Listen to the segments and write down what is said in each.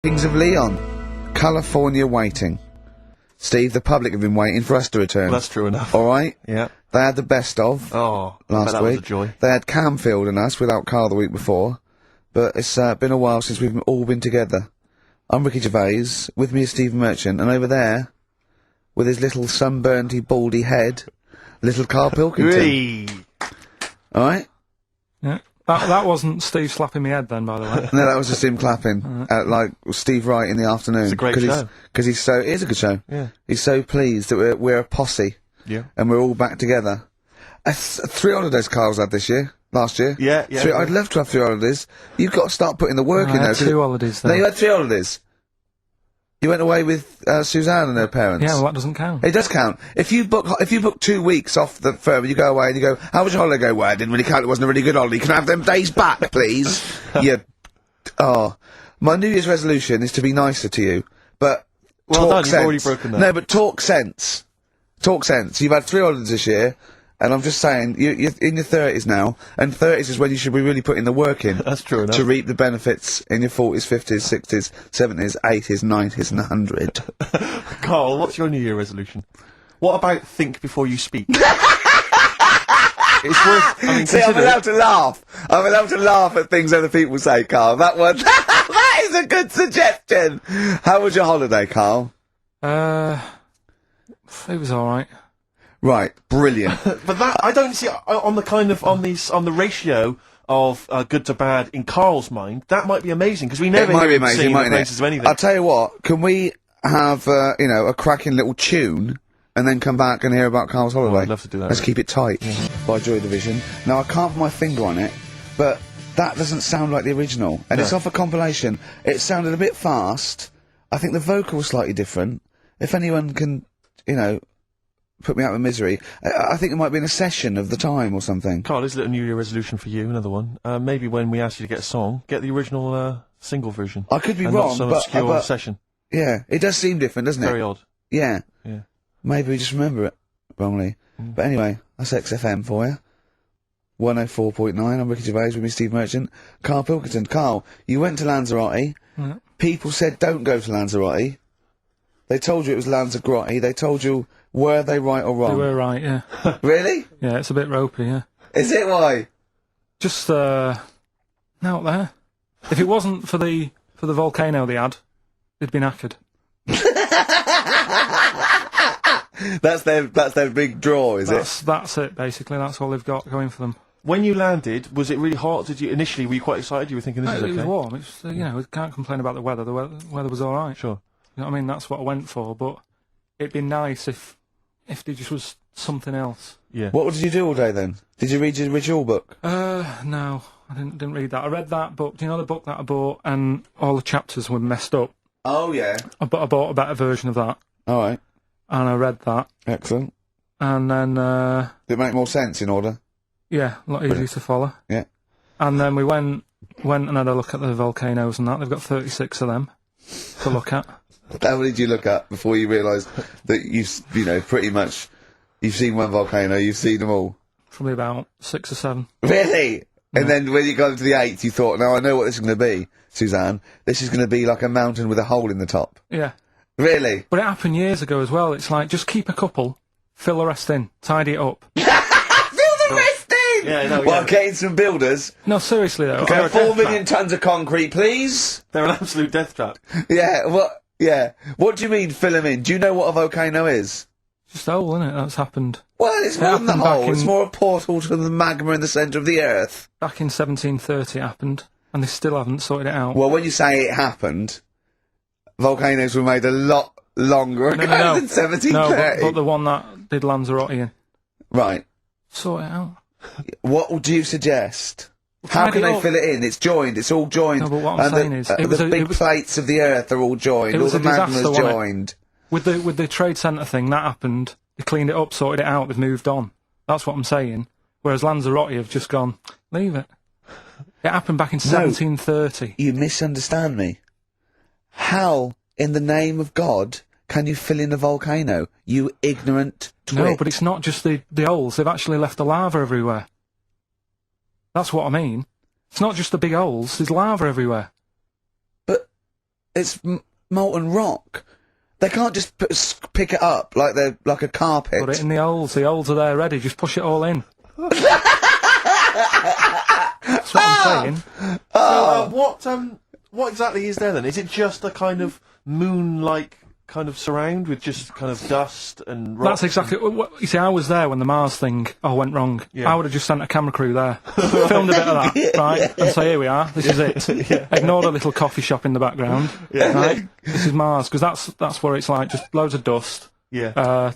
Kings of Leon. California waiting. Steve, the public have been waiting for us to return. Well, that's true enough. Alright? Yeah. They had the best of Oh, last that week. was a joy. They had Camfield and us without Carl the week before. But it's been a while since we've all been together. I'm Ricky Gervais, with me is Steve Merchant, and over there, with his little sunburnedy, baldy head, little Carl Pilkington. Hey. Alright? Yeah. That wasn't Steve slapping me head then, by the way. No, that was just him clapping, like Steve Wright in the afternoon. It's a great show. Because he's so, it is a good show. Yeah. He's so pleased that we're a posse. Yeah. And we're all back together. 3 holidays Carl's had this year. Last year. Yeah. I'd love to have 3 holidays. You've got to start putting the work in I there. had 2 holidays No, then. you had 3 holidays. You went away with Suzanne and her parents. Yeah, well, that doesn't count. It does count. If you book 2 weeks off the firm, you go away and you go, how was your holiday? Go, well, I didn't really count. It wasn't a really good holiday. Can I have them days back, please? My New Year's resolution is to be nicer to you, but Well talk done, sense. you've already broken that. No, but talk sense. Talk sense. You've had 3 holidays this year, and I'm just saying, you're in your 30s now, and 30s is when you should be really putting the work in. That's true enough. To reap the benefits in your 40s, 50s, 60s, 70s, 80s, 90s, and 100. Carl, what's your New Year resolution? What about think before you speak? It's worth. I mean, See, I'm consider allowed to laugh. I'm allowed to laugh at things other people say, Carl. That one, that is a good suggestion. How was your holiday, Carl? It was alright. Right, brilliant. But that I don't see on the kind of on the ratio of good to bad in Carl's mind. That might be amazing because we never It might hear be him amazing, singing the mightn't praises it? of anything. I'll tell you what. Can we have a cracking little tune and then come back and hear about Carl's holiday? I'd love to do that. Let's keep it tight by Joy Division. Now I can't put my finger on it, but that doesn't sound like the original, and it's off a compilation. It sounded a bit fast. I think the vocal was slightly different. If anyone can, put me out of misery. I think it might be in a session of the time or something. Carl, here's a little New Year resolution for you. Another one. Maybe when we ask you to get a song, get the original single version. I could be and wrong, not some but, obscure session. Yeah, it does seem different, doesn't it? Very odd. Yeah. Yeah. Maybe we just remember it wrongly. But anyway, that's XFM for you. 104.9, I'm Ricky Gervais with me, Steve Merchant. Carl Pilkington. Carl, you went to Lanzarote. People said don't go to Lanzarote. They told you it was Lanzarote. They told you, were they right or wrong? They were right, yeah. Really? Yeah, it's a bit ropey, yeah. Is it why? Just, out there. If it wasn't for the volcano they had, they'd been knackered. That's their big draw, is it? That's it, basically. That's all they've got going for them. When you landed, was it really hot? Were you quite excited? You were thinking this is It okay? was warm. It's, we can't complain about the weather. The weather was alright. Sure. You know what I mean? That's what I went for, but it'd be nice if there just was something else. Yeah. What did you do all day then? Did you read your ritual book? No, I didn't read that. I read that book. Do you know the book that I bought and all the chapters were messed up? Oh, yeah. I bought a better version of that, Alright. and I read that, Excellent. and then, Did it make more sense in order? yeah, a lot easier to follow. Yeah. And then we went and had a look at the volcanoes and that. They've got 36 of them to look at. How many did you look at before you realised that pretty much, you've seen one volcano, you've seen them all? Probably about 6 or 7. Really? And then when you got to the 8th, you thought, now I know what this is going to be, Suzanne. This is going to be like a mountain with a hole in the top. Yeah. Really? But it happened years ago as well. It's like, just keep a couple, fill the rest in, tidy it up. Fill the rest in! Yeah, no, Well, yeah. getting some builders. No, seriously though. Okay, They're a 4 death million tons of concrete, please. They're an absolute death trap. Yeah, what? Yeah. What do you mean, fill them in? Do you know what a volcano is? Just a hole, isn't it? That's happened. Well, it's more than the happened back hole. It's in- more a portal to the magma in the centre of the earth. Back in 1730 it happened, and they still haven't sorted it out. Well, when you say it happened, volcanoes were made a lot longer ago No. than 1730. No, but the one that did Lanzarote in. Right. Sort it out. What would you suggest? How tidy can they up. fill it in? It's joined. It's all joined. No, but what I'm saying is, it was the a- big it was- plates of the earth are all joined. It All was the a disaster, magma's wasn't it? joined. With the trade centre thing, that happened. They cleaned it up, sorted it out, they've moved on. That's what I'm saying. Whereas Lanzarote have just gone, leave it. It happened back in 1730. You misunderstand me. How, in the name of God, can you fill in a volcano? You ignorant twit. No, but it's not just the holes. They've actually left the lava everywhere. That's what I mean. It's not just the big holes. There's lava everywhere. But molten rock. They can't just pick it up like they're like a carpet. Put it in the holes. The holes are there ready. Just push it all in. That's what I'm saying. What exactly is there then? Is it just a kind of moon-like kind of surround with just kind of dust and rocks? That's exactly what you see. I was there when the Mars thing went wrong. Yeah. I would have just sent a camera crew there, filmed a bit of that, right, and say, "Here we are. This is it." Ignored a little coffee shop in the background. Right, this is Mars because that's where it's like just loads of dust,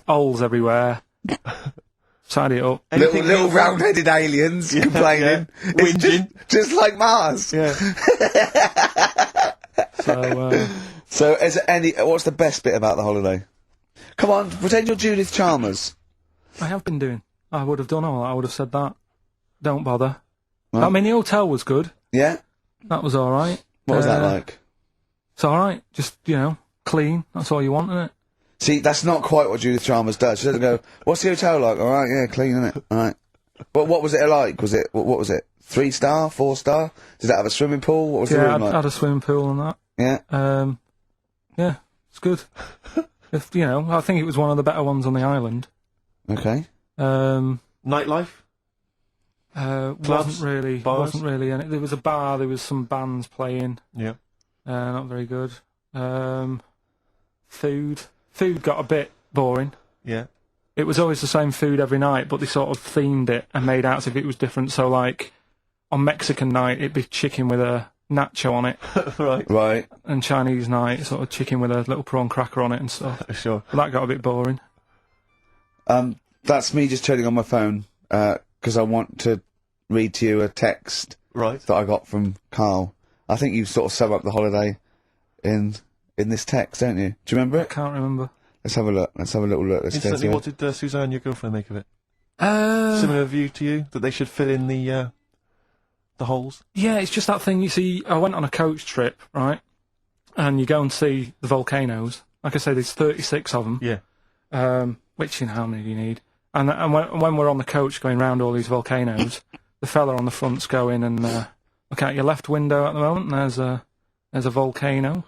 holes everywhere. Side it up. Little round-headed aliens complaining. It's Whinging. just like Mars. Yeah. So, is there what's the best bit about the holiday? Come on, pretend you're Judith Chalmers. I have been doing. I would have done all that. I would have said that. Don't bother. Right. I mean, the hotel was good. Yeah? That was all right. What was that like? It's all right. Just clean. That's all you want, isn't it? See, that's not quite what Judith Chalmers does. She doesn't go, what's the hotel like? All right, yeah, clean, innit? All right. But what was it like? Was it, what was it? 3-star, 4-star? Did it have a swimming pool? What was the room like? I had a swimming pool and that. Yeah? Yeah, it's good. I think it was one of the better ones on the island. Okay. Nightlife? Clubs? Wasn't really any. There was a bar, there was some bands playing. Yeah. Not very good. Food got a bit boring. Yeah. It was always the same food every night, but they sort of themed it and made out as if it was different. So, like, on Mexican night, it'd be chicken with a nacho on it. Right. And Chinese night, sort of chicken with a little prawn cracker on it and stuff. Sure. But that got a bit boring. That's me just turning on my phone, because I want to read to you a text that I got from Carl. I think you sort of sum up the holiday in this text, don't you? Do you remember I it? can't remember. Let's have a look. Let's have a little look. Let's go Instantly, through what did Suzanne, your girlfriend, make of it? Uh, Similar view to you? That they should fill in the holes? Yeah, it's just that thing. You see, I went on a coach trip, right? And you go and see the volcanoes. Like I say, there's 36 of them. Yeah. Which, how many do you need? And when we're on the coach going round all these volcanoes, the fella on the front's going and look out your left window at the moment, and there's a volcano.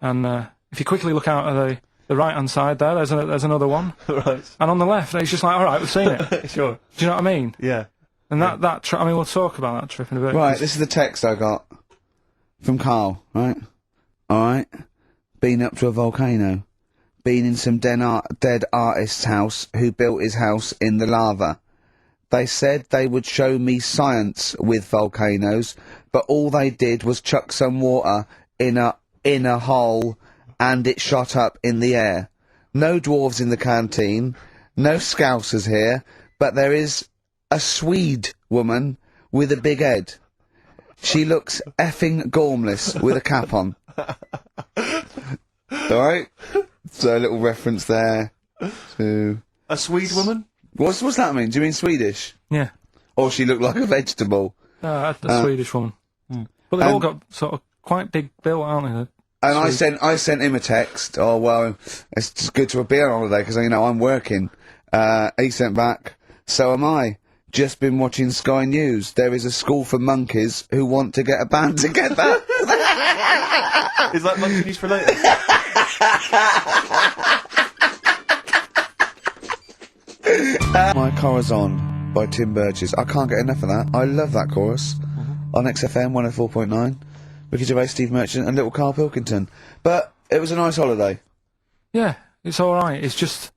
And if you quickly look out of the right-hand side there, there's another one. Right. And on the left, it's just like, all right, we've seen it. Sure. Do you know what I mean? Yeah. And that trip, I mean, we'll talk about that trip in a bit. Right, this is the text I got from Carl, right? Alright. Been up to a volcano. Been in some dead artist's house who built his house in the lava. They said they would show me science with volcanoes, but all they did was chuck some water in a hole and it shot up in the air. No dwarves in the canteen, no scousers here, but there is a Swede woman with a big head. She looks effing gormless with a cap on. Alright? So a little reference there to... A Swede woman? What's that mean? Do you mean Swedish? Yeah. Or she looked like a vegetable? A Swedish woman. But they've all got sort of quite big bill, aren't they? And I sent him a text. Oh, well, it's just good to be on holiday because, I'm working. He sent back, so am I. Just been watching Sky News. There is a school for monkeys who want to get a band together. Is that monkey news for later? My Corazon by Tim Burgess. I can't get enough of that. I love that chorus. On XFM 104.9. Ricky Gervais, Steve Merchant and little Carl Pilkington. But it was a nice holiday. Yeah, it's alright. It's just,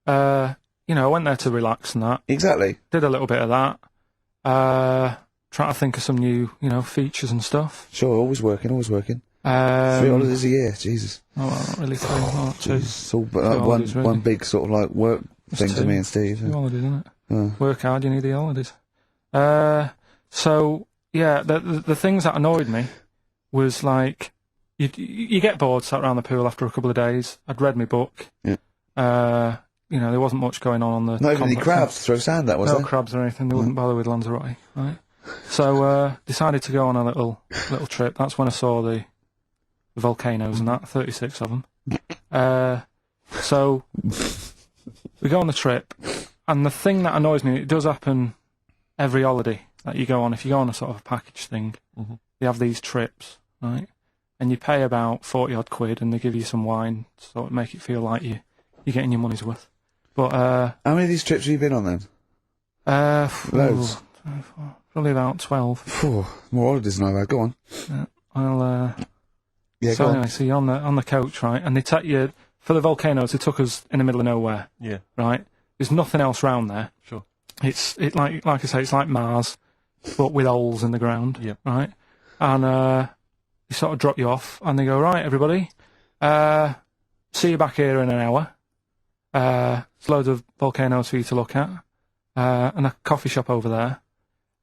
I went there to relax and that. Exactly. Did a little bit of that. Trying to think of some new, features and stuff. Sure, always working. 3 holidays a year, Jesus. Oh, well, not really 3, not 2. It's all holidays, really. one big sort of like work thing to me and Steve. 2 holidays, isn't it? Work hard, you need the holidays. So, yeah, the things that annoyed me was like, you get bored sat around the pool after a couple of days. I'd read my book. Yeah. There wasn't much going on the Not even any complex. crabs to throw sand at, was No there? crabs or anything. They wouldn't bother with Lanzarote, right? So, decided to go on a little trip. That's when I saw the volcanoes and that, 36 of them. So, we go on the trip, and the thing that annoys me, it does happen every holiday that you go on. If you go on a sort of a package thing, they have these trips, right? and you pay about 40 odd quid, and they give you some wine, sort of make it feel like you're getting your money's worth. But How many of these trips have you been on then? Loads. Probably about 12. Phew, more holidays than I've had. Go on. I'll. Yeah, So go anyway, on. so you're on the coach, right? And they take you for the volcanoes. They took us in the middle of nowhere, Yeah, right? There's nothing else round there. sure. It's like I say, it's like Mars, but with holes in the ground, Yeah. right? And they sort of drop you off, and they go, right, everybody, see you back here in an hour. There's loads of volcanoes for you to look at, and a coffee shop over there.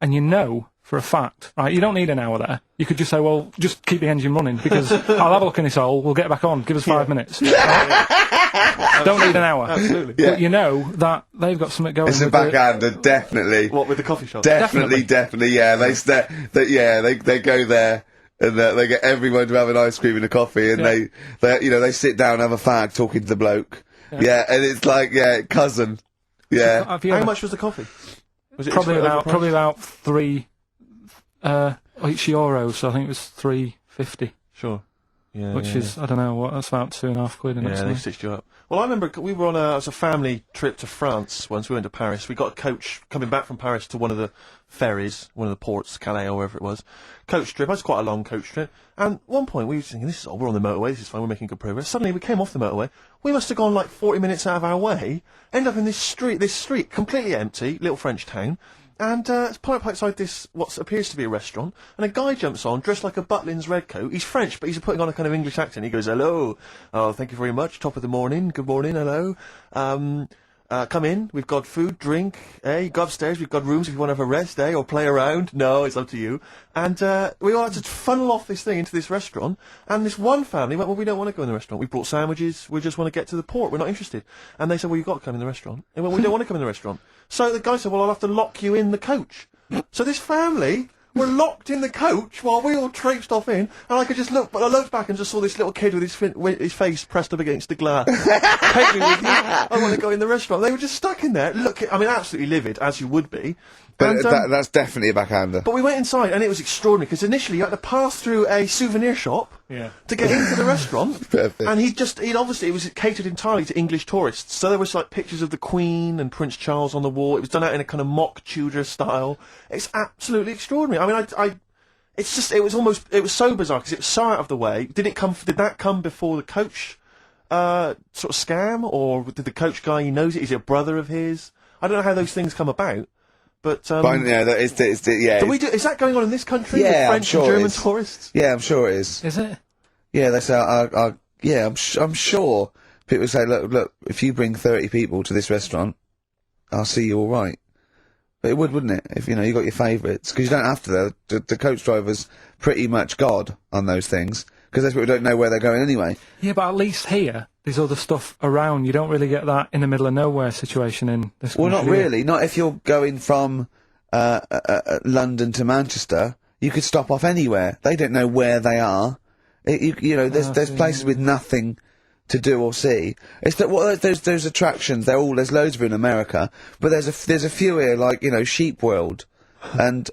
And you know for a fact, right? You don't need an hour there. You could just say, well, just keep the engine running because I'll have a look in this hole. We'll get back on. Give us 5 minutes. Don't need an hour. Absolutely. Yeah. But you know that they've got something going. It's a with the- backhander, definitely. What with the coffee shop? Definitely. Yeah, they go there and they get everyone to have an ice cream and a coffee, and Yeah. they sit down, have a fag, talking to the bloke. Yeah, and it's like cousin. Yeah, Have you How ever- much was the coffee? Was it Probably about overpriced? €3. Each euro, so I think it was £3.50, Sure. Yeah. which yeah, is I don't know what that's about £2.5 in it. Yeah, they something. stitched you up. Well, I remember we were on it was a family trip to France once. We went to Paris. We got a coach coming back from Paris to one of the ferries, one of the ports, Calais or wherever it was. Coach trip. It was quite a long coach trip. And at one point we were thinking, this is we're on the motorway. This is fine. We're making good progress. Suddenly we came off the motorway. We must have gone like 40 minutes out of our way. End up in this street, completely empty, little French town. And it's parked up outside this, what appears to be a restaurant, and a guy jumps on, dressed like a Butlins red coat. He's French, but he's putting on a kind of English accent. He goes, hello, oh, thank you very much, top of the morning, good morning, hello. Come in, we've got food, drink, go upstairs, we've got rooms if you want to have a rest, or play around. No, it's up to you. And we all had to funnel off this thing into this restaurant, and this one family went, well, we don't want to go in the restaurant. We brought sandwiches, we just want to get to the port, we're not interested. And they said, well, you've got to come in the restaurant. And well, we don't want to come in the restaurant. So the guy said, well, I'll have to lock you in the coach. So this family were locked in the coach while we all traipsed off in, and I could just look, but I looked back and just saw this little kid with his face pressed up against the glass. Take me with you. I want to go in the restaurant. They were just stuck in there. Absolutely livid, as you would be. but And, that's definitely a backhander. but we went inside, and it was extraordinary, because initially you had to pass through a souvenir shop to get into the restaurant. Perfect. And it was catered entirely to English tourists. So there was like pictures of the Queen and Prince Charles on the wall. It was done out in a kind of mock Tudor style. It's absolutely extraordinary. I mean, it was so bizarre, because it was so out of the way. Did that come before the coach, sort of scam, or did the coach guy, he knows it? Is it a brother of his? I don't know how those things come about. But Yeah, is that going on in this country Yeah, with I'm French sure and it German is. tourists? Yeah, I'm sure it is. Is it? Yeah, that's I'm sure people say, look, if you bring 30 people to this restaurant, I'll see you all right. But it would, wouldn't it? If you got your favourites, because you don't have to. Though. The coach driver's pretty much God on those things, because those people don't know where they're going anyway. Yeah, but at least here, there's other stuff around. You don't really get that in the middle of nowhere situation in this Well, country. not really. Not if you're going from London to Manchester. You could stop off anywhere. They don't know where they are. There's places with nothing to do or see. It's that those attractions. There's loads of in America, but there's a few here, like Sheep World, and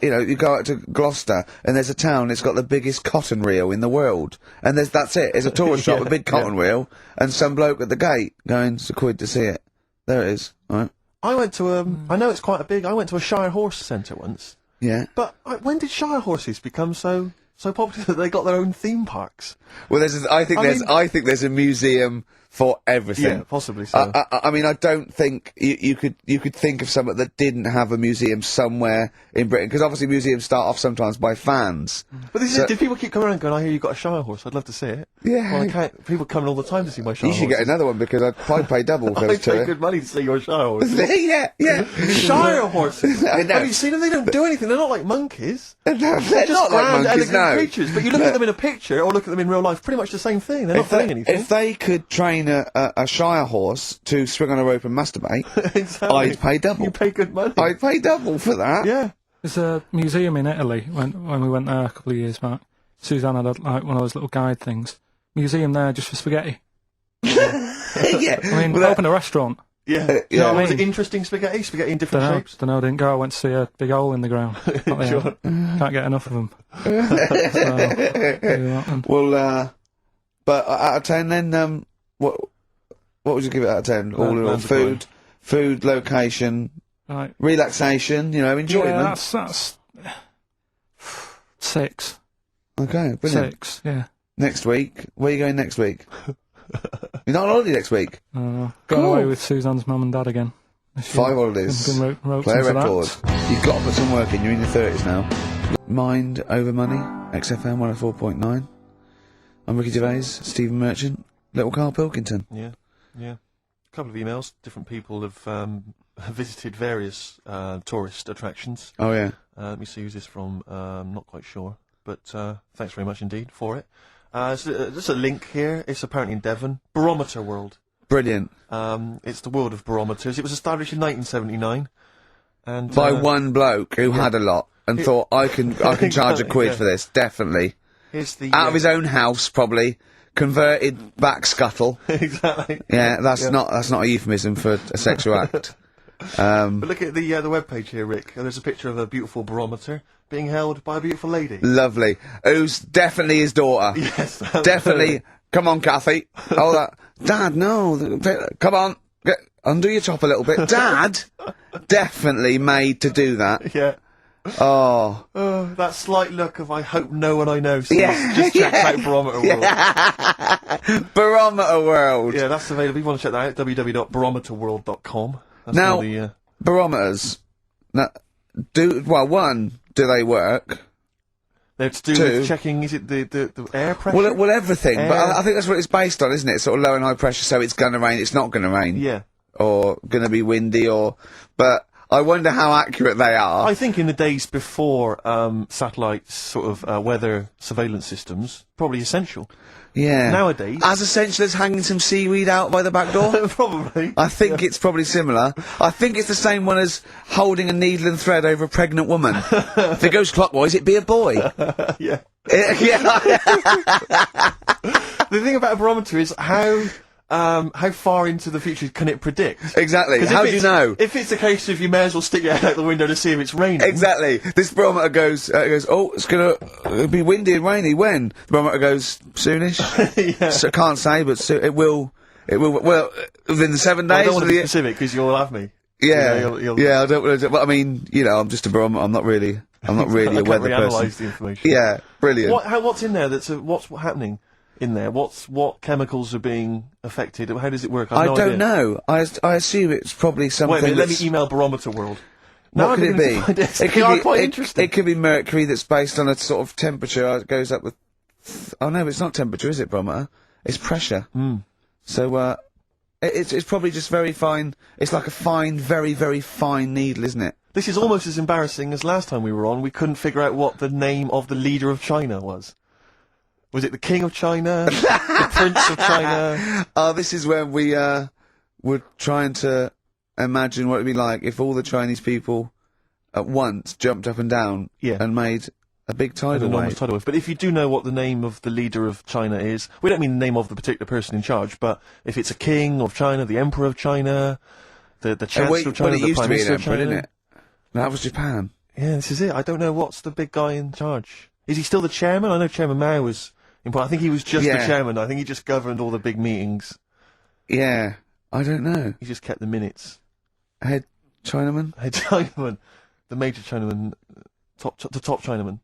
you go out to Gloucester and there's a town. It's got the biggest cotton reel in the world, and that's it. It's a tourist shop, a big cotton reel, and some bloke at the gate going, "It's a quid to see it." There it is. All right. I went to I know it's quite a big. I went to a Shire Horse Centre once. Yeah. But when did Shire horses become so popular that they got their own theme parks? Well, I think there's a museum for everything. Yeah, possibly so. I mean, I don't think you could think of something that didn't have a museum somewhere in Britain, because obviously museums start off sometimes by fans. But this is it. Did people keep coming around going, I hear you've got a Shire horse, I'd love to see it? Yeah. Well, I can't. People coming all the time to see my Shire You should get horses. another one, because I'd pay double for I those pay two. good money to see your Shire horses. Yeah. Shire horses. I know. Have you seen them? They don't do anything. They're not like monkeys. They're They're just not like grand, monkeys, elegant no. creatures. But you look at them in a picture or look at them in real life, pretty much the same thing. They're not doing anything. If they could train a Shire horse to swing on a rope and masturbate, Exactly. I'd pay double. You pay good money. I'd pay double for that. Yeah. There's a museum in Italy when we went there a couple of years back. Suzanne had like one of those little guide things. Museum there just for spaghetti. Yeah. I mean, Well, open a restaurant. Yeah. Yeah. No, I was it mean- interesting spaghetti? Spaghetti in different shapes? Don't know. Didn't go. I went to see a big hole in the ground. Not the Sure. end. Can't get enough of them. So, do that then. Well, but out of 10 then, what would you give it out of 10? All in all, Lands of Roy. food, location, Right. relaxation, enjoyment. Yeah, that's 6. Okay, brilliant. 6. Yeah. Next week, where are you going next week? You're not on holiday next week. Going Cool. away with Suzanne's mum and dad again. this year. 5 holidays. Wrote Play a some for record. that. You've got to put some work in. You're in your 30s now. Mind over money. XFM 104.9. I'm Ricky Gervais, Stephen Merchant, Little Carl Pilkington. Yeah. A couple of emails. Different people have visited various tourist attractions. Oh yeah. Let me see who's this from. Not quite sure. But thanks very much indeed for it. Just a link here. It's apparently in Devon. Barometer World. Brilliant. It's the world of barometers. It was established in 1979. And By one bloke who had a lot and thought, I can charge a quid Yeah. for this, definitely. here's the Out of his own house, probably. Converted back scuttle. exactly. Yeah, that's not a euphemism for a sexual act. But look at the webpage here, Rick. There's a picture of a beautiful barometer being held by a beautiful lady. Lovely. Who's definitely his daughter. Yes, Definitely. Come on, Kathy. Hold that. Dad, no. Come on. Undo your top a little bit. Dad! Definitely made to do that. Yeah. Oh. That slight look of I hope no one I know sees. Yeah. Just check out Barometer World. Barometer World. Yeah, that's available. If you want to check that out, www.barometerworld.com. That's Now- all the, Barometers. Now, one, do they work? they're to do Two. with checking, is it the air pressure? Well, everything. But Air. I think that's what it's based on, isn't it? Sort of low and high pressure, so it's gonna rain, it's not gonna rain. Yeah. Or gonna be windy, but I wonder how accurate they are. I think in the days before satellite sort of weather surveillance systems, probably essential. Yeah. Nowadays- As essential as hanging some seaweed out by the back door? Probably. I think it's probably similar. I think it's the same one as holding a needle and thread over a pregnant woman. If it goes clockwise, it'd be a boy. Yeah. Yeah. The thing about a barometer is how far into the future can it predict? Exactly. 'Cause if How do you it's- know? If it's a case of you may as well stick your head out the window to see if it's raining. Exactly. This barometer goes, oh, it's gonna be windy and rainy. When? The barometer goes, soonish. Yeah. So can't say, but it will, well, within the 7 days. I don't want of to be the- specific because you'll have me. yeah. you'll- Yeah, I don't want to, but I mean, I'm just a barometer. I'm not really I a can't weather really person. analyse the information. Yeah, brilliant. What's in there? What's happening in there? What chemicals are being affected? How does it work? I have no don't idea. know. I assume it's probably something. Wait a minute, let me that's- email Barometer World. What Now could I'm it beginning to be? find They are quite interesting. It could be mercury that's based on a sort of temperature. It goes up with. Oh no, it's not temperature, is it, barometer? It's pressure. So it's probably just very fine. It's like a fine, very, very fine needle, isn't it? This is almost as embarrassing as last time we were on. We couldn't figure out what the name of the leader of China was. Was it the King of China? The Prince of China? Oh, this is when we were trying to imagine what it'd be like if all the Chinese people at once jumped up and down Yeah. and made a big tidal Enormous wave. tidal wave. But if you do know what the name of the leader of China is, we don't mean the name of the particular person in charge, but if it's a king of China, the emperor of China, the chancellor of China, Well, it the used to prime be an minister of emperor, China. didn't it? That was Japan. Yeah, this is it. I don't know what's the big guy in charge. Is he still the chairman? I know Chairman Mao was important. I think he was just the Yeah. chairman. I think he just governed all the big meetings. Yeah, I don't know. He just kept the minutes. Head Chinaman? Hey, Chinaman, the major Chinaman, the top Chinaman.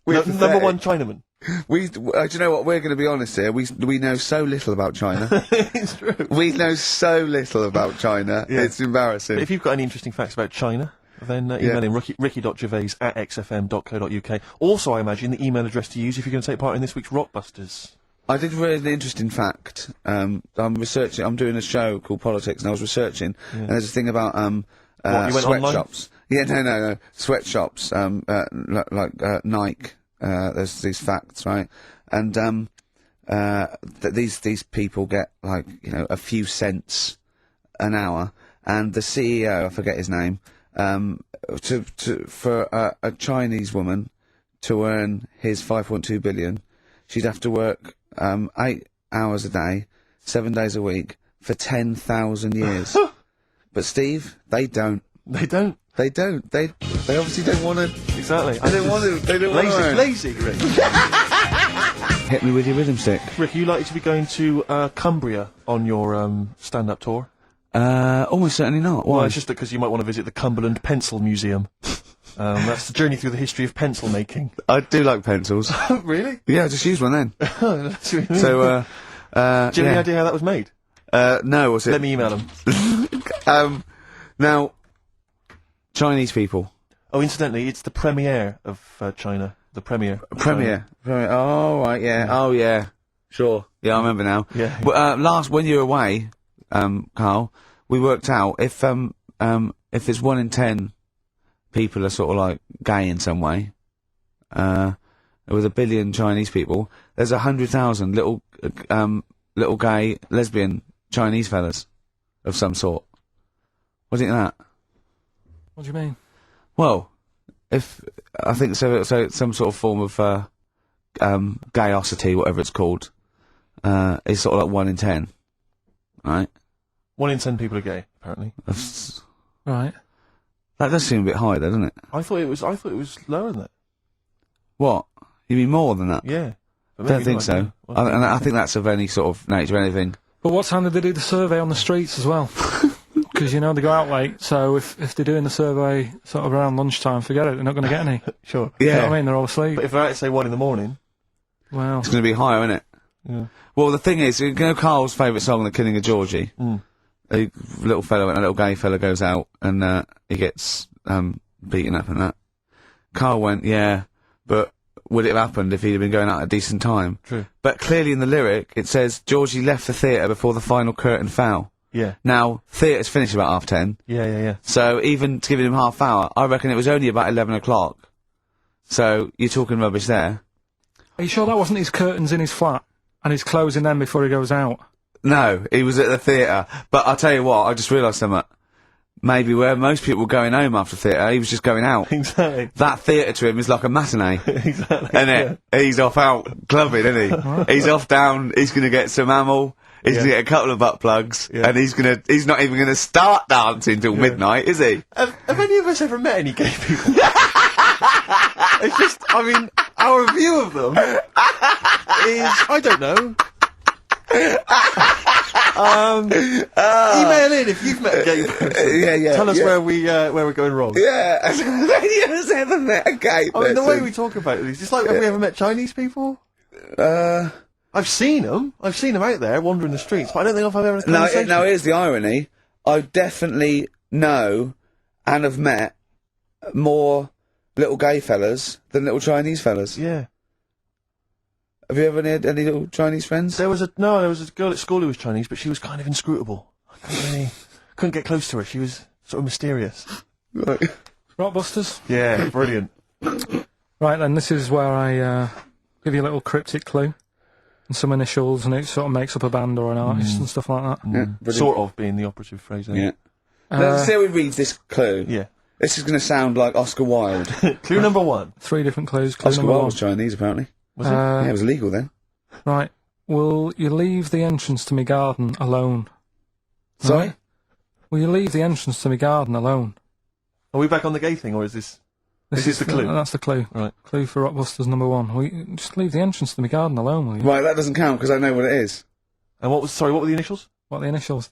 Number one Chinaman. Do you know what? We're going to be honest here. We know so little about China. It's true. We know so little about China. Yeah. It's embarrassing. If you've got any interesting facts about China, then email in ricky.gervais@xfm.co.uk. Also, I imagine the email address to use if you're going to take part in this week's Rockbusters. I did read an interesting fact. I'm researching. I'm doing a show called Politics, and I was researching. And there's a thing about What, you went online? sweatshops. Yeah, no. Sweatshops. Like Nike. There's these facts, right? And these people get like a few cents an hour, and the CEO, I forget his name, for a Chinese woman to earn his 5.2 billion, she'd have to work 8 hours a day, 7 days a week, for 10,000 years. But Steve, they don't. They don't. They don't. They obviously don't want to. Exactly. They don't want to. They don't want to. Lazy, Rick. Hit me with your rhythm stick. Rick, are you likely to be going to Cumbria on your stand-up tour? Almost certainly not. Why? Well, it's just because you might want to visit the Cumberland Pencil Museum. That's the journey through the history of pencil making. I do like pencils. Really? Yeah, I just use one then. That's what you mean. So, do you have any idea how that was made? no, what's it? Let me email them. Now, Chinese people. Oh, incidentally, it's the premiere of China. The premiere. of Premier. Oh, right, yeah. Oh, yeah. Sure. Yeah, I remember now. Yeah. But, when you were away, Carl, we worked out if there's 1 in 10 people are sort of like gay in some way, with 1 billion Chinese people, there's 100,000 little gay, lesbian Chinese fellas of some sort. What do you think of that? What do you mean? Well, if I think so some sort of form of gayosity, whatever it's called, is sort of like 1 in 10, right? 1 in 10 people are gay, apparently. Right. That does seem a bit high, though, doesn't it? I thought it was lower than that. What? You mean more than that? Yeah. But I don't maybe think not, so. yeah. And I think that's of any sort of nature, anything. But what time did they do the survey on the streets as well? Because, you know, they go out late, so if they're doing the survey sort of around lunchtime, forget it, they're not going to get any. Sure. You know Yeah. what I mean? They're all asleep. But if they're out at, say, 1 in the morning... Well, It's going to be higher, isn't it? Yeah. Well, the thing is, you know Carl's favourite song, The Killing of Georgie? Mm. A little gay fella goes out and he gets beaten up and that. Carl went, yeah, but would it have happened if he'd have been going out at a decent time? True. But clearly in the lyric, it says, Georgie left the theatre before the final curtain fell. Yeah. Now, theatre's finished about 10:30, Yeah. so even to giving him half hour, I reckon it was only about 11 o'clock. So, you're talking rubbish there. are you sure that wasn't his curtains in his flat and he's closing them before he goes out? No, he was at the theatre. But I'll tell you what, I just realised something. Maybe where most people were going home after theatre, he was just going out. Exactly. That theatre to him is like a matinee. Exactly. Isn't it? He's off out clubbing, isn't he? He's off down, he's going to get some amyl, he's going to get a couple of butt plugs, Yeah. and he's not even going to start dancing till midnight, is he? Have any of us ever met any gay people? It's just, I mean, our view of them is, I don't know. Email in if you've met a gay person. Yeah. Tell us where we're going wrong. Yeah, has any of us ever met a gay I mean, the way person? we talk about these, it's like, have we ever met Chinese people? I've seen them out there wandering the streets, but I don't think I've ever had a conversation. Now here's the irony. I definitely know and have met more little gay fellas than little Chinese fellas. Yeah. Have you ever had any little Chinese friends? There was a girl at school who was Chinese, but she was kind of inscrutable. I couldn't get close to her. She was sort of mysterious. Right. Rockbusters? Yeah, brilliant. Right then, this is where I give you a little cryptic clue and some initials, and it sort of makes up a band or an artist and stuff like that. Yeah, brilliant. Sort of being the operative phrase. Yeah. Let's see how we read this clue. Yeah. This is going to sound like Oscar Wilde. Clue number 1. 3 different clues. Clue Oscar number Wilde 1. was Chinese, apparently. Was it? Yeah, it was illegal then. Right. Will you leave the entrance to my garden alone? Sorry? Right? Will you leave the entrance to my garden alone? Are we back on the gay thing, or is this... This is the clue. That's the clue. Right. Clue for Rockbusters number 1. Will you just leave the entrance to my garden alone, will you? Right, that doesn't count because I know what it is. And what were the initials? What are the initials?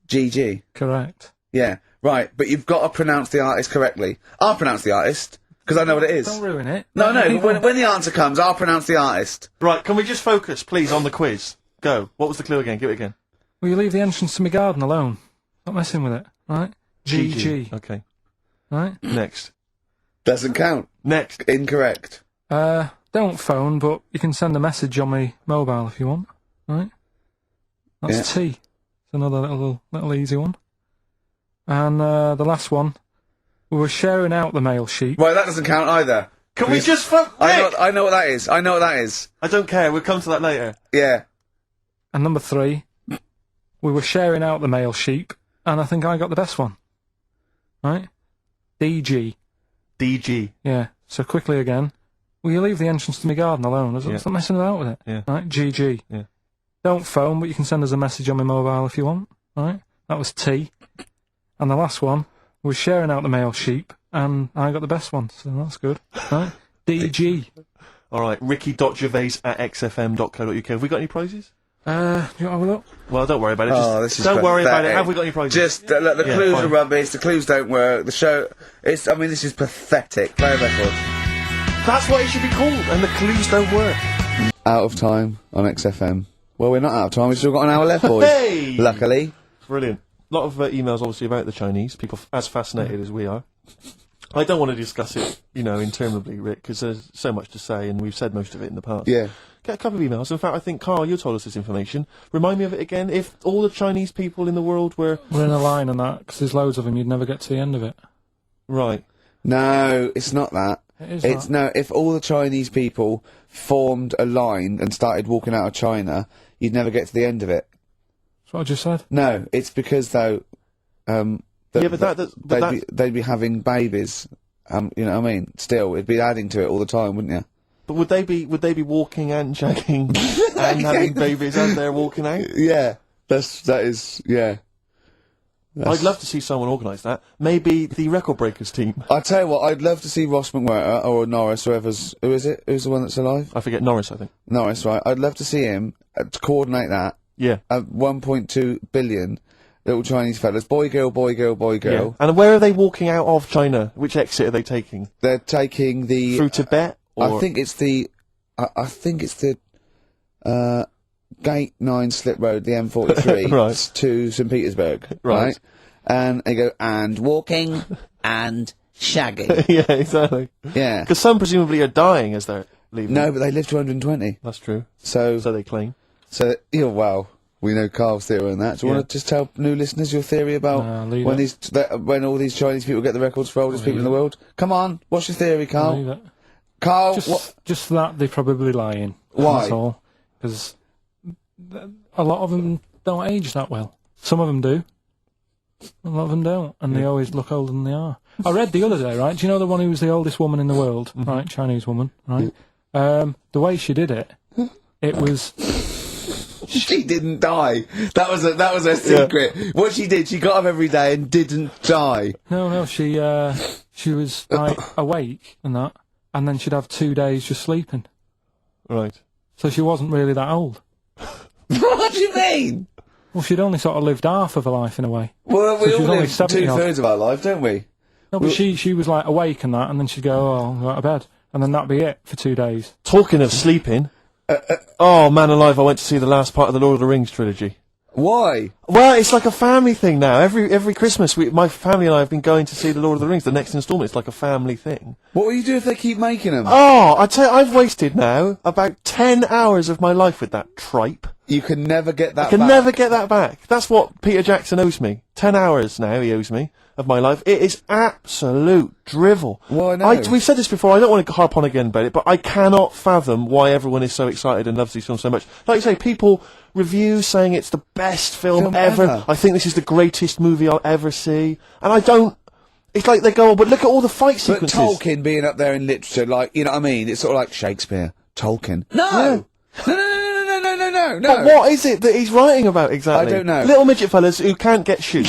GG. Correct. Yeah. Right, but you've got to pronounce the artist correctly. I'll pronounce the artist because I know what it is. Don't ruin it. No, People- when the answer comes, I'll pronounce the artist. Right, can we just focus, please, on the quiz? Go. What was the clue again? Give it again. Will you leave the entrance to my garden alone? Not messing with it, right? GG. Okay. Right? Next. Doesn't count. Next. Incorrect. Don't phone, but you can send a message on my mobile if you want, right? That's T. It's another little easy one. And the last one, we were sharing out the mail sheet. Right, that doesn't count either. Can we just focus? I know what that is. I know what that is. I don't care. We'll come to that later. Yeah. And number 3, we were sharing out the mail sheet, and I think I got the best one. Right? DG. DG. Yeah. So quickly again. Will you leave the entrance to my garden alone? Stop messing about with it. Yeah. Right? GG. Yeah. don't phone, but you can send us a message on my mobile if you want. Right? That was T. And the last one was sharing out the male sheep, and I got the best one, so that's good. Right? DG. All right, ricky.gervais@xfm.co.uk. Have we got any prizes? You want to have a look? Well, don't worry about it. Oh, this is don't worry about it. pathetic. Have we got any prizes? Just look, the Yeah, clues fine. are rubbish. The clues don't work. The show. I mean, this is pathetic. Play a record. That's what it should be called, and the clues don't work. Out of time on XFM. Well, we're not out of time. We've still got an hour left, boys. Hey! Luckily. Brilliant. A lot of emails, obviously, about the Chinese. People as fascinated as we are. I don't want to discuss it, interminably, Rick, because there's so much to say, and we've said most of it in the past. Yeah. Get a couple of emails. In fact, I think, Carl, you told us this information. Remind me of it again. If all the Chinese people in the world were... We're in a line on that, because there's loads of them, you'd never get to the end of it. Right. No, it's not that. It is It's that. no. If all the Chinese people formed a line and started walking out of China, you'd never get to the end of it. That's what I just said. No, it's because though. They'd be having babies. You know what I mean? Still, it'd be adding to it all the time, wouldn't you? But would they be walking and shagging and having babies as they're walking out? Yeah, that is. I'd love to see someone organise that. Maybe the Record Breakers team. I tell you what, I'd love to see Ross McWhirter or Norris, who is it? Who's the one that's alive? I forget Norris, I think. Norris, right? I'd love to see him to coordinate that. Yeah. 1.2 billion little Chinese fellas, boy, girl, boy, girl, boy, girl. Yeah. And where are they walking out of China? Which exit are they taking? They're taking the. Through Tibet? Or... I think it's the. Gate 9 Slip Road, the M43, Right. to St Petersburg, Right. And they go, and walking, and shagging. yeah, exactly. Yeah. Because some presumably are dying as they're leaving. No, but they live to 120. That's true. So So they claim. well, we know Carl's theory on that. Do you want to just tell new listeners your theory about leave when it. when all these Chinese people get the records for oldest people in the world? Come on, what's your theory, Carl? Leave it. Carl, Just that they're probably lying. Why? That's all. Because a lot of them don't age that well. Some of them do. A lot of them don't, and they always look older than they are. I read the other day, right? Do you know the one who was the oldest woman in the world, right? Chinese woman, right? The way she did it, it was. she didn't die. That was her secret. What she did, she got up every day and didn't die. No, she was like awake and that, and then she'd have 2 days just sleeping. Right. So she wasn't really that old. What do you mean? Well, she'd only sort of lived half of her life in a way. Well, So we she all was only live 70 odd. 2/3 of our life, don't we? No, but she was like awake and that, and then she'd go, oh, I'll go to bed. And then that'd be it for 2 days. Talking of sleeping. Oh, man alive, I went to see the last part of the Lord of the Rings trilogy. Why? Well, it's like a family thing now. Every Christmas, my family and I have been going to see the Lord of the Rings, the next instalment. It's like a family thing. What will you do if they keep making them? Oh, I tell you, I've wasted now about 10 hours of my life with that tripe. You can never get that I can back. never get that back. That's what Peter Jackson owes me. 10 hours now he owes me of my life. It is absolute drivel. Well, I know. We've said this before, I don't want to harp on again about it, but I cannot fathom why everyone is so excited and loves these films so much. Like you say, people review saying it's the best film ever. I think this is the greatest movie I'll ever see. And I don't... It's like they go, oh, but look at all the fight But sequences. Tolkien being up there in literature, like, you know what I mean? It's sort of like Shakespeare. Tolkien. No! No. But what is it that he's writing about exactly? I don't know. Little midget fellas who can't get shoes.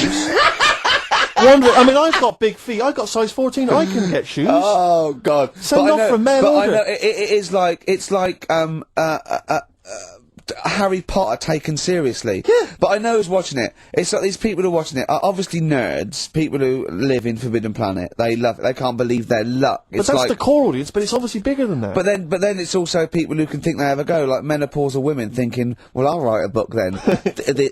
I mean, I've got big feet. I've got size 14. I can get shoes. Oh, God. Send But I off know- from mail But order. I know, it is like, it's like, Harry Potter taken seriously. Yeah. But I know who's watching it. It's like these people who are watching it are obviously nerds, people who live in Forbidden Planet. They love it. They can't believe their luck. But It's that's like, the core audience, but it's obviously bigger than that. But then it's also people who can think they have a go, like menopausal women thinking, well, I'll write a book then. the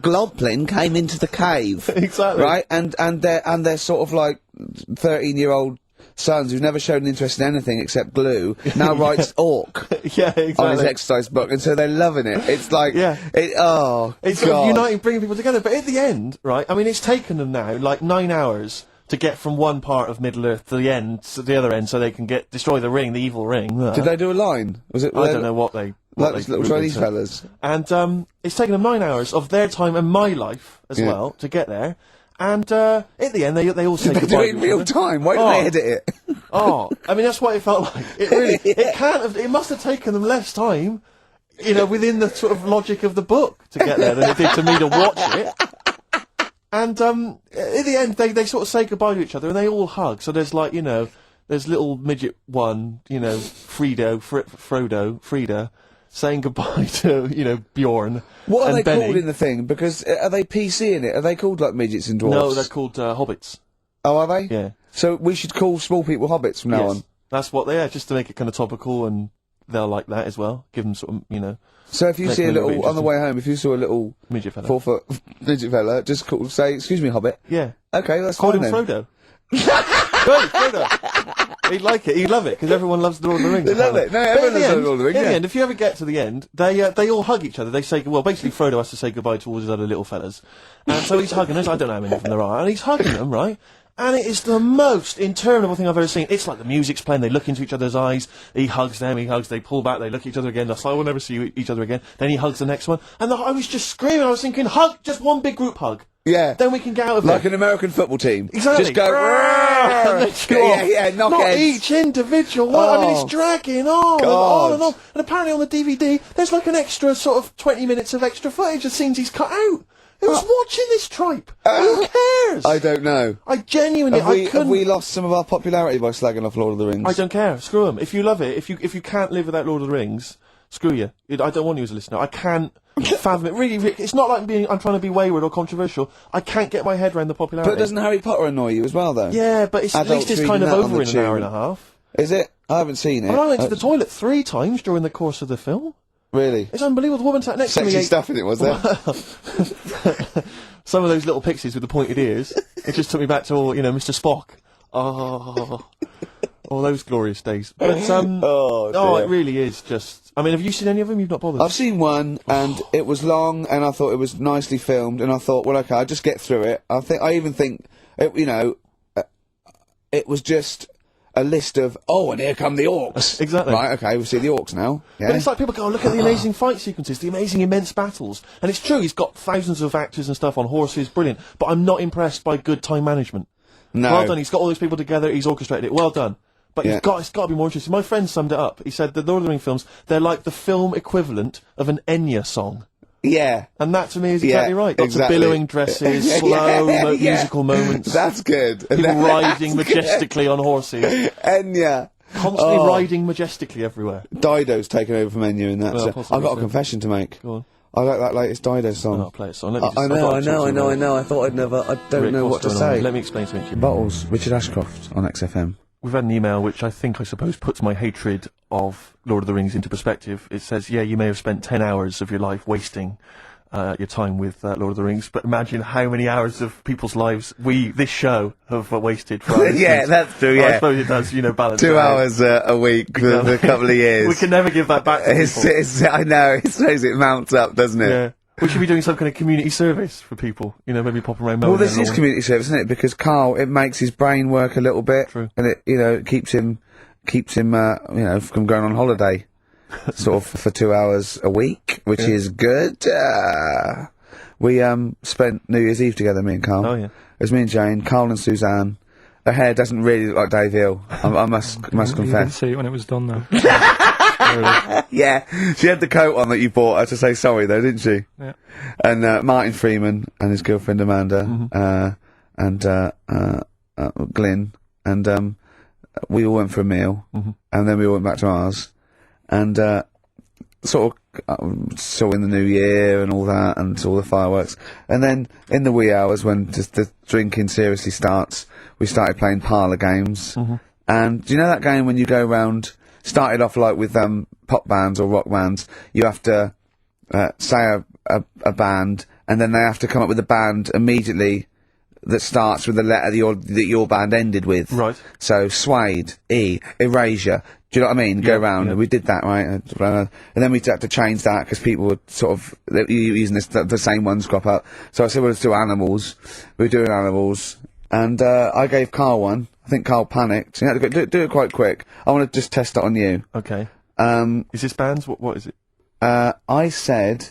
Globplin came into the cave. Exactly. Right? And they're sort of like 13-year-old sons who've never shown an interest in anything except glue, now writes Orc yeah, exactly. on his exercise book, and so they're loving it. It's like, Yeah. it's sort of God. uniting, bringing people together. But at the end, right, I mean, it's taken them now like 9 hours to get from one part of Middle-earth to the end, to the other end, so they can destroy the ring, the evil ring. Did they do a line? Was it? I don't know what they... Like these little Chinese fellas. And it's taken them 9 hours of their time and my life as Yeah. well to get there. And at the end, they all say They do goodbye. it in to each real other. time. Why did they edit it? Oh, I mean, that's what it felt like. It really, it must have taken them less time. you know, within the sort of logic of the book to get there than it did to me to watch it. And at the end, they sort of say goodbye to each other, and they all hug. So there's like, you know, there's little midget one, you know, Frida, saying goodbye to, you know, Bjorn. What are and they Benny. called in the thing? Because are they PC in it? Are they called like midgets and dwarves? No, they're called hobbits. Oh, are they? Yeah. So we should call small people hobbits from now Yes. on. That's what they are, just to make it kind of topical, and they'll like that as well. Give them sort of, you know, So if you Make see a them a bit little, on the interesting. way home, if you saw a little midget fella. 4 foot midget fella, just say, excuse me, hobbit. Yeah. Okay, that's Call fine him then. Frodo. Right, Frodo. He'd like it. He'd love it because everyone loves the Lord of the Rings. They love it. No, But everyone in the loves the end- Lord of the Rings, In yeah. the end, if you ever get to the end, they all hug each other. They say, well, basically Frodo has to say goodbye to all his other little fellas, and so he's hugging us. I don't know how many of them there are, and he's hugging them, right? And it is the most interminable thing I've ever seen. It's like the music's playing, they look into each other's eyes, he hugs them, they pull back, they look at each other again, that's like, we'll never see each other again. Then he hugs the next one, and I was just screaming, I was thinking, hug, just one big group hug. Yeah. Then we can get out of Like it. an American football team. Exactly. Just go, And they "Rrrr!" go yeah, off. yeah, knock Not heads. each individual one. I mean, Oh. it's dragging on and God. on and on. And apparently on the DVD, there's like an extra sort of 20 minutes of extra footage of scenes he's cut out. Who's watching this tripe? Who cares? I don't know. I genuinely, Have we, I have couldn't. we lost some of our popularity by slagging off Lord of the Rings? I don't care. Screw them. If you love it, if you can't live without Lord of the Rings, screw you. I don't want you as a listener. I can't fathom it. Really, it's not like I'm trying to be wayward or controversial. I can't get my head around the popularity. But doesn't Harry Potter annoy you as well, though? Yeah, but at Adults least it's reading kind of that on over the in an hour and tube. a half. Is it? I haven't seen it. I mean, I went to the toilet 3 times during the course of the film. Really? It's unbelievable. The woman sat next to Sexy me. stuff in it, was there? Some of those little pixies with the pointed ears. It just took me back to all, you know, Mr. Spock. Oh, all those glorious days. But Oh, dear. it really is just. I mean, have you seen any of them? You've not bothered. I've seen one, and it was long, and I thought it was nicely filmed, and I thought, well, okay, I'll just get through it. I even think, you know, it was just a list of, oh, and here come the orcs. Exactly. Right, okay, we see the orcs now. Yeah. But it's like people go, oh, look at the amazing fight sequences, the amazing immense battles. And it's true, he's got thousands of actors and stuff on horses, brilliant. But I'm not impressed by good time management. No. Well done, he's got all those people together, he's orchestrated it, well done. But Yeah. it's got to be more interesting. My friend summed it up. He said the Lord of the Rings films, they're like the film equivalent of an Enya song. Yeah. And that to me is exactly Yeah, right. Lots exactly. of billowing dresses, Yeah, slow yeah. musical moments, That's good. people That's riding good. majestically on horses, Enya. constantly Oh. riding majestically everywhere. Dido's taken over from Enya in that. Well, so possibly I've got a so. confession to make. Go on. I like that latest Dido song. I'll play it song. Let me just, I I've know, got I to know, talk I to you know, I about know. I thought I don't Rick, know what what's to going on? say. Let me explain something to you. Bottles, Richard Ashcroft on XFM. We've had an email which I think, I suppose, puts my hatred of Lord of the Rings into perspective. It says, yeah, you may have spent 10 hours of your life wasting your time with Lord of the Rings, but imagine how many hours of people's lives this show, have wasted for our Yeah, listeners. that's true, I yeah. suppose it does, balance 2 it out. hours a week for a couple of years. We can never give that back to people. I know, it shows it mounts up, doesn't it? Yeah. We should be doing some kind of community service for people. Maybe pop around. Well, mowing this their is lawn. community service, isn't it? Because Carl, it makes his brain work a little bit, True. and it keeps him, from going on holiday, sort of for 2 hours a week, which is good. We spent New Year's Eve together, me and Carl. Oh, yeah. It was me and Jane, Carl and Suzanne. Her hair doesn't really look like Dave Hill. I must You didn't confess. see it when it was done, though. Yeah, she had the coat on that you bought her to say sorry, though, didn't she? Yeah. And Martin Freeman and his girlfriend Amanda, and Glyn, and we all went for a meal, and then we all went back to ours, and sort of saw in the new year and all that, and saw the fireworks, and then in the wee hours when just the drinking seriously starts, we started playing parlour games. And do you know that game when you go round? Started off like with pop bands or rock bands. You have to say a band, and then they have to come up with a band immediately that starts with the letter that your band ended with. Right. So Suede, E, Erasure. Do you know what I mean? Go round. yeah. And we did that, right? And then we had to change that because people were sort of using the same ones crop up. So I said, well, let's do Animals. We were doing Animals. And I gave Carl one. I think Carl panicked. You had to do it quite quick. I want to just test it on you. Okay. Is this bands? What is it? I said,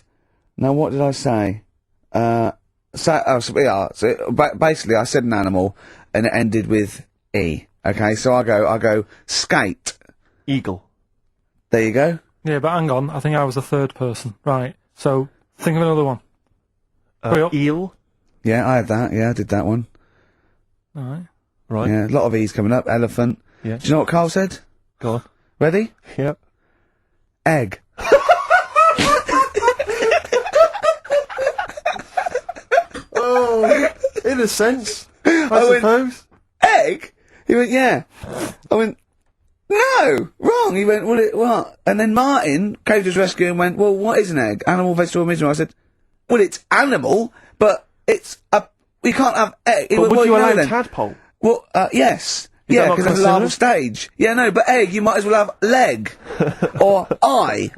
now what did I say? Basically I said an animal and it ended with E. Okay, so I go skate. Eagle. There you go. Yeah, but hang on. I think I was the third person. Right. So think of another one. Hurry up. Eel. Yeah, I had that. Yeah, I did that one. All right. Right. Yeah, a lot of E's coming up. Elephant. Yeah. Do you know what Carl said? Go on. Ready? Yep. Egg. Oh, in a sense, I went- suppose. Egg? He went, yeah. I went, no, wrong. He went, well, what? And then Martin came to his rescue and went, well, what is an egg? Animal, vegetable, mineral. I said, well, it's animal, but it's we can't have egg. He But went, would well, you know allow then. tadpole? Well, yes. Is Yeah, that not because it's a larval considered? stage. Yeah, no, but egg, you might as well have leg. Or eye.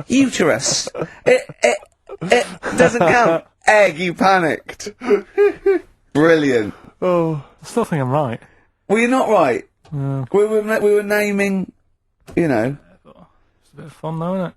Uterus. It doesn't count. Egg, you panicked. Brilliant. Oh, I still think I'm right. Well, you're not right. Yeah. We were naming, you know. It's a bit of fun, though, isn't it?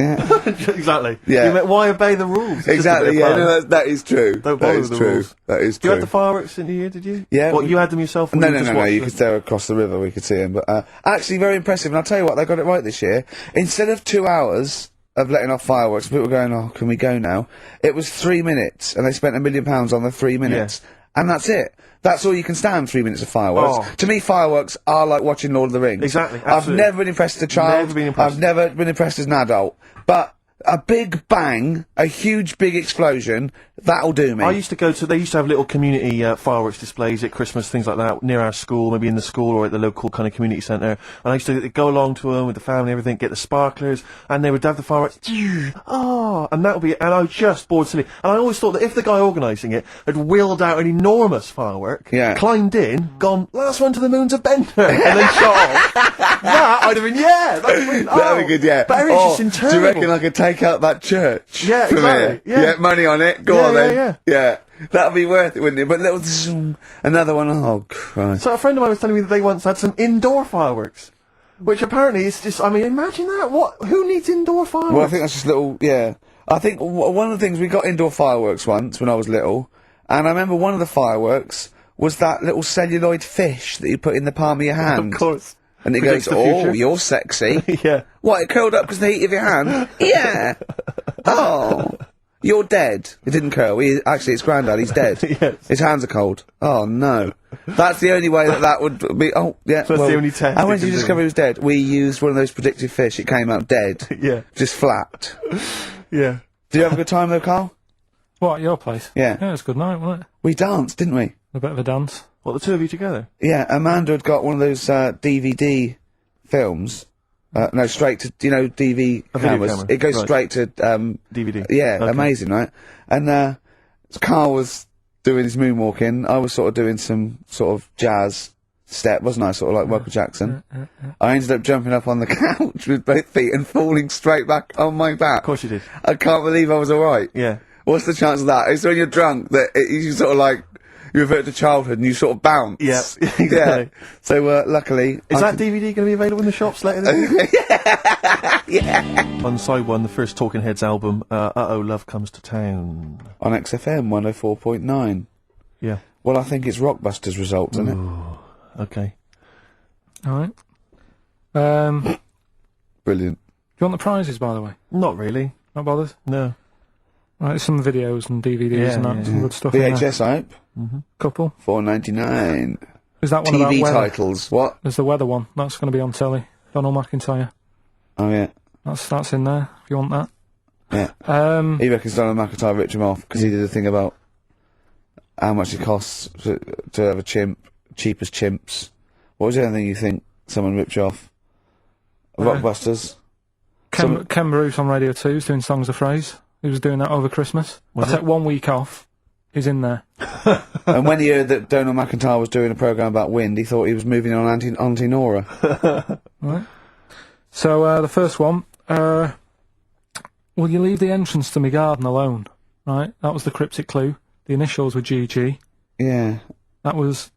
Yeah. exactly. Yeah. You meant, why obey the rules? It's just a Exactly, bit of yeah, fun. no, that is true. Don't that bother is with the true. rules. That is You true. had the fireworks in the year, did you? Yeah, What, we- you had them yourself? Or No, you no, just no, no, watched you them? could stare across the river, we could see him. But actually very impressive, and I'll tell you what, they got it right this year. Instead of 2 hours of letting off fireworks, people were going, oh, can we go now? It was 3 minutes, and they spent £1 million on the 3 minutes. And that's it. That's all you can stand, 3 minutes of fireworks. Oh. To me, fireworks are like watching Lord of the Rings. Exactly, I've absolutely. never been impressed as a child. Never been impressed. I've never been impressed as an adult. But a big bang, a huge big explosion, that'll do me. I used to go to, they used to have little community fireworks displays at Christmas, things like that, near our school, maybe in the school or at the local kind of community centre. And I used to go along to them with the family and everything, get the sparklers, and they would have the fireworks. Oh, and that would be, and I was just bored silly. And I always thought that if the guy organising it had wheeled out an enormous firework, Yeah. climbed in, gone, last one to the moon's a bender, and then shot off, that I'd have been, yeah, that's brilliant. That'd be good, yeah. But everything's Or, just internal. do you reckon I could take out that church? Yeah, from exactly, here? yeah. Money on it. Go Yeah, on yeah, then. Yeah. That'd be worth it, wouldn't it? But little zoom, another one. Oh Christ. So a friend of mine was telling me that they once had some indoor fireworks, which apparently is just, I mean, imagine that. Who needs indoor fireworks? Well, I think that's just little. Yeah. I think one of the things we got indoor fireworks once when I was little, and I remember one of the fireworks was that little celluloid fish that you put in the palm of your hand. Of course. And it Predicts goes, the oh, future." you're sexy. Yeah. What, it curled up because of the heat of your hand? Yeah. Oh. You're dead. It didn't curl. Actually, it's Grandad. He's dead. Yes. His hands are cold. Oh, no. That's the only way that would be... Oh, yeah. That's the only test And when it did you can do. discover he was dead? We used one of those predictive fish. It came out dead. Yeah. Just flat. Yeah. Did you have a good time, though, Carl? What, at your place? Yeah. Yeah, it was a good night, wasn't it? We danced, didn't we? A bit of a dance. What, the two of you together? Yeah, Amanda had got one of those DVD films. No, straight to, DV A video cameras. camera, It goes right. straight to... DVD. Yeah, Okay. amazing, right? And Carl was doing his moonwalking. I was sort of doing some sort of jazz step, wasn't I? Sort of like Michael Jackson. I ended up jumping up on the couch with both feet and falling straight back on my back. Of course you did. I can't believe I was alright. Yeah. What's the chance of that? It's when you're drunk that you sort of like, you revert to childhood and you sort of bounce. Yeah, Yeah. exactly. So, luckily... Is I that DVD going to be available in the shops later this year? Yeah. On side one, the first Talking Heads album, Uh-Oh, Love Comes to Town. On XFM 104.9. Yeah. Well, I think it's Rockbusters results, isn't it? Okay. Alright. Do Brilliant. you want the prizes, by the way? Not really. Not bothered? No. Right, some videos and DVDs Yeah, and that, yeah, some good stuff in there. VHS, I hope. Couple. $4.99. Is that one about TV weather? titles. What? There's the weather one. That's going to be on telly. Donald McIntyre. Oh, yeah. That's in there, if you want that. Yeah. He reckons Donald McIntyre ripped him off because he did a thing about how much it costs to have a chimp, cheap as chimps. What was the other thing you think someone ripped you off? Rockbusters. Ken Bruce on Radio 2 is doing Songs of Phrase. He was doing that over Christmas. I took 1 week off. He's in there. And when he heard that Donald McIntyre was doing a programme about wind, he thought he was moving on Auntie Nora. Right. So, the first one, will you leave the entrance to my garden alone? Right, that was the cryptic clue. The initials were GG. Yeah. That was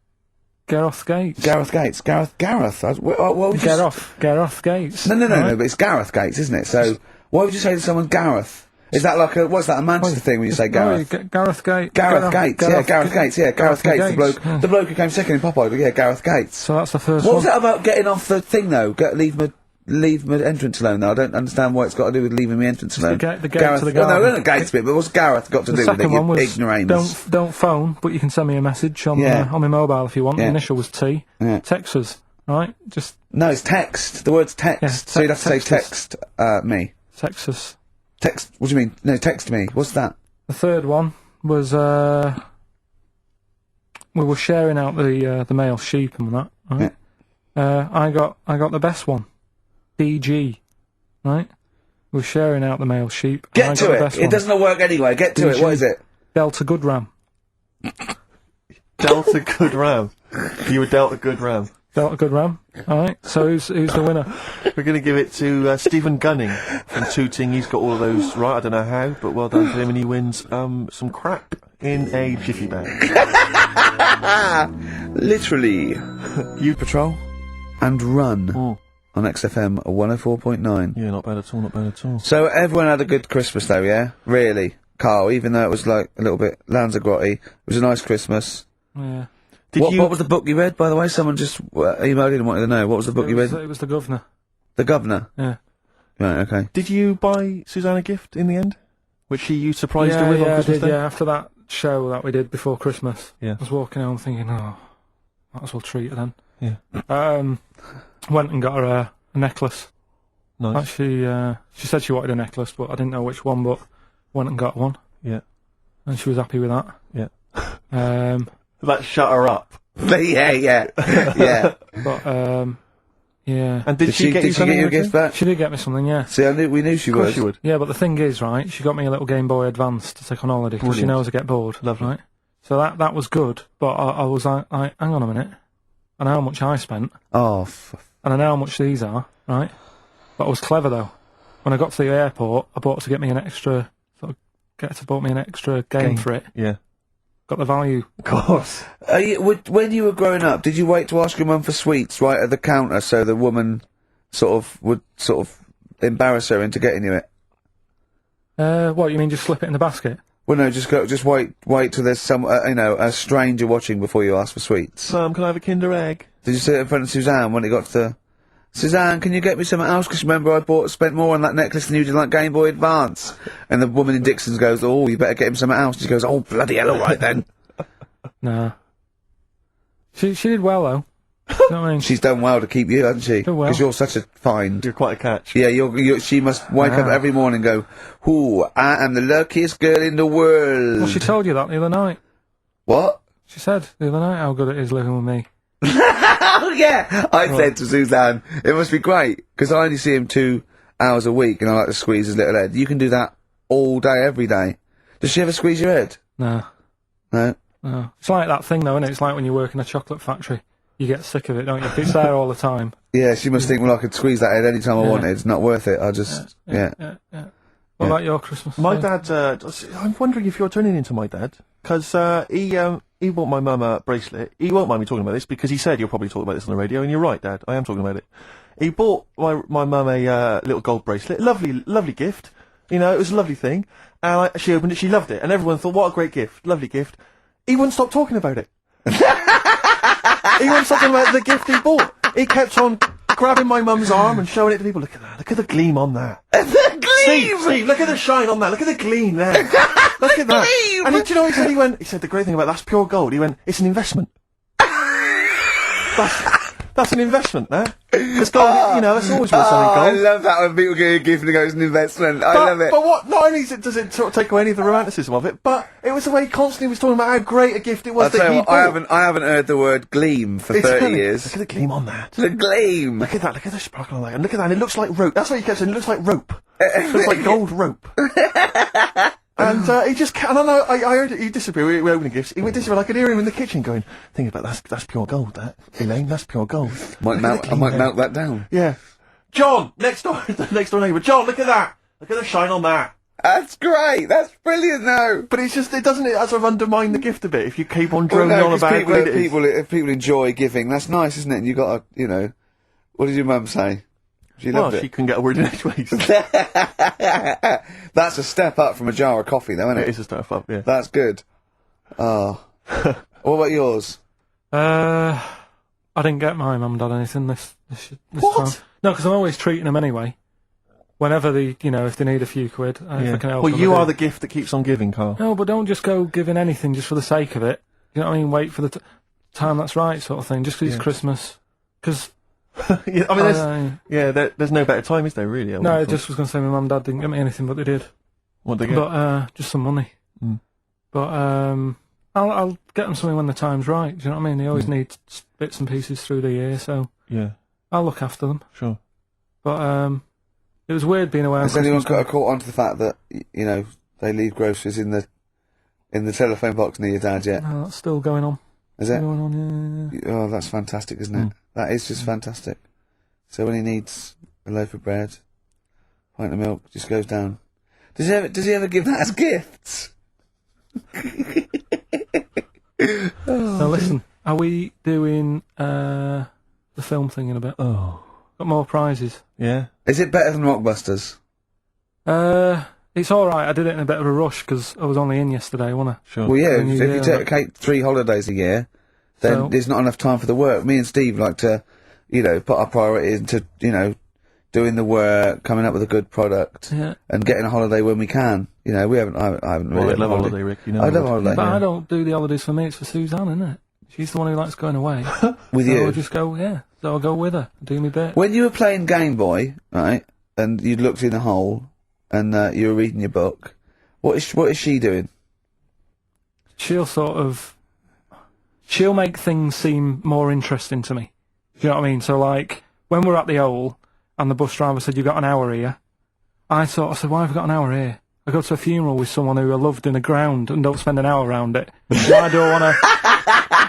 Gareth Gates. Gareth Gates. Gareth. What would you Gareth Gates. No, right? but it's Gareth Gates, isn't it? So, why would you say to someone Gareth? Is that like what's that, a Manchester thing when you say Gareth? Gareth Gates. Gareth Gates, Gareth Gates, yeah. the bloke who came second in Popeye, but yeah, Gareth Gates. So that's the first What one. was that about getting off the thing though? Leave my leave my entrance alone, though. I don't understand why it's got to do with leaving my entrance alone. the gate Gareth, to the well, no, garden. not the gate's bit, but what's Gareth got to The do with it, second one you was ignoramus? don't phone, but you can send me a message on Yeah. on my mobile if you want. Yeah. The initial was T. Yeah. Text us, right? Just No, it's text. The word's text. Yeah, So you'd have to say text me. text us. Text, what do you mean? No, text me. What's that? The third one was we were sharing out the male sheep and that. Right? I got the best one, DG, right? We were sharing out the male sheep. and I Get got to the it. best It one. doesn't work anyway. Get to it. DG. What is it? Delta Good Ram. Delta Good Ram. You were dealt a good ram. Delta Good Ram. All right. So who's the winner? We're going to give it to Stephen Gunning from Tooting. He's got all of those right. I don't know how, but well done to him, and he wins some crap in a jiffy bag. Literally. You patrol and run Oh, on XFM 104.9. yeah, not bad at all. Not bad at all. So everyone had a good Christmas though, yeah? Really? Carl, even though it was like a little bit Lanzagrotte, it was a nice Christmas. Yeah. What was the book you read, by the way? Someone just emailed in and wanted to know. What was the book you read? It was the governor. The Governor? Yeah. Right, okay. Did you buy Suzanne a gift in the end, which you surprised her with on I Christmas did, Day? yeah. After that show that we did before Christmas, Yeah. I was walking home thinking, oh, might as well treat her then. Yeah. Went and got her a necklace. Nice. Actually, she said she wanted a necklace, but I didn't know which one. But went and got one, Yeah. and she was happy with that. Yeah. But That shut her up. yeah. yeah, And did she get you something? you a in gift return? back? she did get me something. Yeah, See, we knew she Of course would. she would. yeah. But the thing is, right? She got me a little Game Boy Advance to take on holiday because she Brilliant. knows I get bored. Lovely. Right. So that was good. But I was like, hang on a minute. I know how much I spent, Oh, and I know how much these are. Right. But I was clever though. When I got to the airport, I bought her to get me an extra. Bought me an extra game for it. Yeah. Got the value. Of course. when you were growing up, did you wait to ask your mum for sweets right at the counter so the woman would embarrass her into getting you it? What you mean? Just slip it in the basket? Well, no, just wait till there's some, a stranger watching before you ask for sweets. Mum, can I have a Kinder Egg? Did you sit in front of Suzanne when it got to, Suzanne, can you get me something else? Because remember I spent more on that necklace than you did like Game Boy Advance. And the woman in Dixon's goes, oh, you better get him something else. She goes, oh, bloody hell, all right then. Nah. She did well though. You know what I mean? She's done well to keep you, hasn't she? Done well. Because you're such a find. You're quite a catch. Yeah, she must wake up Wow. every morning and go, ooh, I am the luckiest girl in the world. Well, she told you that the other night. What? She said the other night how good it is living with me. Oh, yeah! I said to Suzanne, it must be great, because I only see him 2 hours a week, and I like to squeeze his little head. You can do that all day, every day. Does she ever squeeze your head? No. No? No. It's like that thing though, isn't it? It's like when you work in a chocolate factory. You get sick of it, don't you? If it's there all the time. Yeah, she must think, well, I could squeeze that head any time I Yeah. wanted. It's not worth it. I just, yeah. Yeah. What about your Christmas? My thing? dad, I'm wondering if you're turning into my dad, because he bought my mum a bracelet. He won't mind me talking about this, because he said you'll probably talk about this on the radio, and you're right, Dad, I am talking about it. He bought my mum a little gold bracelet, lovely gift, you know, it was a lovely thing, and she opened it, she loved it, and everyone thought, what a great gift, lovely gift. He wouldn't stop talking about it. He wouldn't stop talking about the gift he bought. He kept on grabbing my mum's arm and showing it to people. Look at that. Look at the gleam on that. Steve, look at the shine on that. Look at the gleam there. Look at that. Gleam! And do you know what he said? He said, the great thing about that's pure gold. He went, it's an investment. That's an investment, there. It's gold, you know, that's always worth something I gold. love that when people get a gift and it goes an investment. I love it. But what, not only does it sort of take away any of the romanticism of it, but it was the way he constantly was talking about how great a gift it was I'll that tell he you what, bought. I haven't heard the word gleam for 30 years. Look at the gleam on that. The gleam. Look at that, look at the sparkle on that, and look at that, and it looks like rope. That's what he kept saying, it looks like rope. It looks like gold rope. And he just, I don't know, I heard it, he disappeared, we were opening gifts, he would disappear, I could hear him in the kitchen going, think about that's pure gold, that, Elaine, that's pure gold. I might melt that down. Yeah. John, next door neighbour, John, look at that! Look at the shine on that! That's great. That's brilliant, though. But it's just, it doesn't it sort of undermine the gift a bit if you keep on Well, droning no, on 'cause about how great it is. if people enjoy giving, that's nice, isn't it? And you got to, what did your mum say? She Well, loved she it. couldn't get a word in edgeways. That's a step up from a jar of coffee, though, isn't It it? is a step up, yeah. That's good. Oh. What about yours? I didn't get my mum and dad anything this What? time. No, because I'm always treating them anyway. Whenever if they need a few quid, if I can help Well, them, you I are do. the gift that keeps on giving, Carl. No, but don't just go giving anything just for the sake of it. You know what I mean? Wait for the time that's right, sort of thing. Just 'cause it's Christmas. Because Yeah, I mean, there's no better time, is there? Really? no, I just was going to say my mum and dad didn't get me anything, but they did. What they get? But just some money. Mm. But I'll get them something when the time's right. Do you know what I mean? They always need bits and pieces through the year, so Yeah, I'll look after them. sure. But it was weird being away on Has anyone Christmas. got a caught onto the fact that they leave groceries in the telephone box near your dad yet? No, that's still going on. Is it? Going on, yeah. Oh, that's fantastic, isn't it? That is just fantastic. So when he needs a loaf of bread, pint of milk, just goes down. Does he ever give that as gifts? Now listen, are we doing the film thing in a bit? Oh, Got more prizes. yeah. Is it better than Rockbusters? It's all right. I did it in a bit of a rush because I was only in yesterday, wasn't I? Sure. Well, yeah. When If you you do take 3 holidays a year, then So- there's not enough time for the work. Me and Steve like to, put our priority into, doing the work, coming up with a good product, Yeah. and getting a holiday when we can. I haven't Well, really I'd had love a a holiday, Rick. You know. I'd love a holiday. But I don't do the holidays for me. It's for Suzanne, isn't it? She's the one who likes going away. With So you. I'll just go. Yeah. So I'll go with her. Do me bit. When you were playing Game Boy, right, and you'd looked in a hole, and you were reading your book, what is she doing? She'll make things seem more interesting to me. Do you know what I mean? So like when we're at the Owl and the bus driver said, "You got an hour here," I said, "Why have I got an hour here? I go to a funeral with someone who I loved in the ground and don't spend an hour around it. Why do I want to?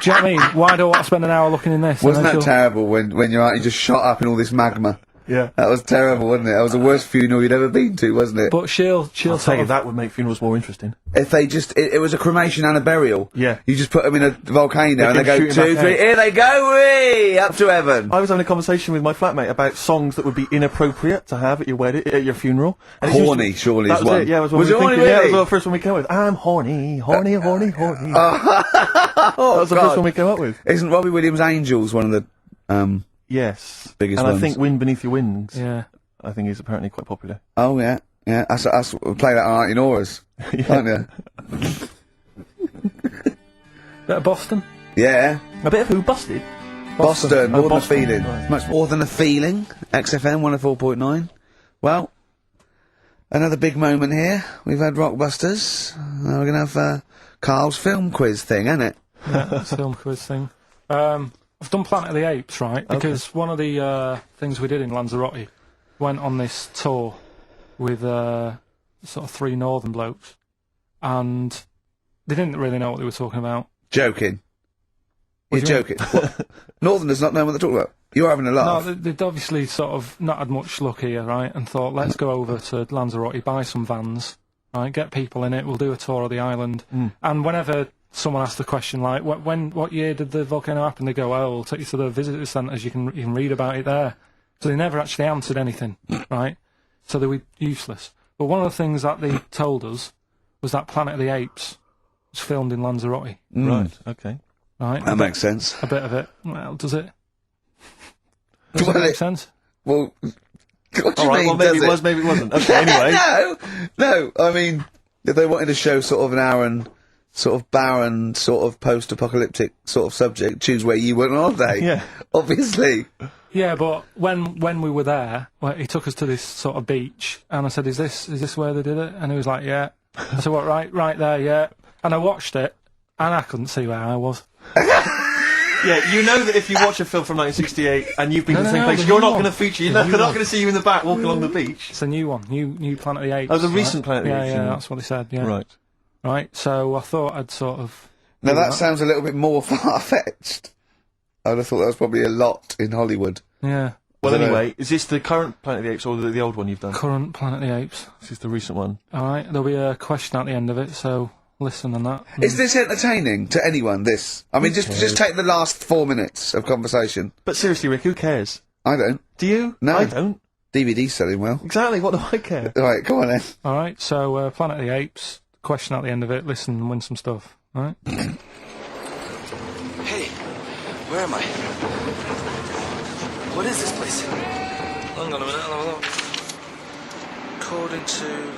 Do you know what I mean? Why do I want to spend an hour looking in this?" And Wasn't then that she'll- terrible when you're out, you just shot up in all this magma? Yeah. That was terrible, wasn't it? That was the worst funeral you'd ever been to, wasn't it? But she'll I'll sort tell you, of, that would make funerals more interesting. If they just, it was a cremation and a burial. Yeah. You just put them in a volcano and they keep go, shooting 2, back 3, out. here they go, wee, up to heaven. I was having a conversation with my flatmate about songs that would be inappropriate to have at your wedding, at your funeral. And it's Horny, usually- surely, that is was one. it. Yeah, it was, Was we it were horny, thinking, yeah, it was really? the first one we came up with. I'm horny, horny, horny, horny. Oh, that was the God. first one we came up with. Isn't Robbie Williams' Angels one of the, Yes. Biggest and ones. I think Wind Beneath Your Wings, yeah. I think is apparently quite popular. oh yeah, that's play that on Auntie Nora's, can't you? Bit of Boston. Yeah. A bit of Who Busted? Boston, more than Boston, a feeling. right. Much more than a feeling. XFM 104.9. Well, another big moment here. We've had Rockbusters. Now we're going to have Carl's film quiz thing, isn't it? Yeah, that's a film quiz thing. I've done Planet of the Apes, right? Because one of the things we did in Lanzarote went on this tour with sort of 3 northern blokes, and they didn't really know what they were talking about. Joking. What You're do you joking. What? Northerners not know what they're talking about. You're having a No, laugh. they'd obviously sort of not had much luck here, right? And thought, let's go over to Lanzarote, buy some vans, right? Get people in it. We'll do a tour of the island. And whenever someone asks the question like, what year did the volcano happen? They go, oh, we'll take you to the visitor centres. You can read about it there. So they never actually answered anything, right? So they were useless. But one of the things that they told us was that Planet of the Apes was filmed in Lanzarote, Right, okay. right? That makes sense. A bit of it. Well, does it? Does it Well, make sense? Well, what do you All right, mean, well, maybe does it was, maybe it wasn't. Okay, anyway. No, I mean, if they wanted to show sort of an Aaron, sort of barren, sort of post-apocalyptic sort of subject, choose where you went on holiday. Yeah. Obviously. Yeah, but when we were there, well, he took us to this sort of beach, and I said, "Is this where they did it?" And he was like, "Yeah." I said, "What? Right there, yeah." And I watched it, and I couldn't see where I was. Yeah, you know that if you watch a film from 1968 and you've been to the same place, the you're new not one. going to feature. You're The not, new they're not one. going to see you in the back walking along the beach. It's a new one, new Planet of the Apes. Oh, the right? recent Planet of the yeah, Apes, Yeah, you that's what he said. Yeah, Right. Right. So I thought I'd sort of. Now do that sounds a little bit more far-fetched. I'd have thought that was probably a lot in Hollywood. Yeah, Well, I don't know. anyway, is this the current Planet of the Apes or the old one you've done? current Planet of the Apes. This is the recent one. All right, there'll be a question at the end of it, so listen and that. Is this entertaining to anyone, this? I mean, just take the last 4 minutes of conversation. But seriously, Rick, who cares? I don't. Do you? No. I don't. DVD's selling well. Exactly, what do I care? Right, come on then. All right, so Planet of the Apes. Question at the end of it. Listen and win some stuff. All right. Hey, where am I? What is this place? Hang on a minute, I'll have a look. According to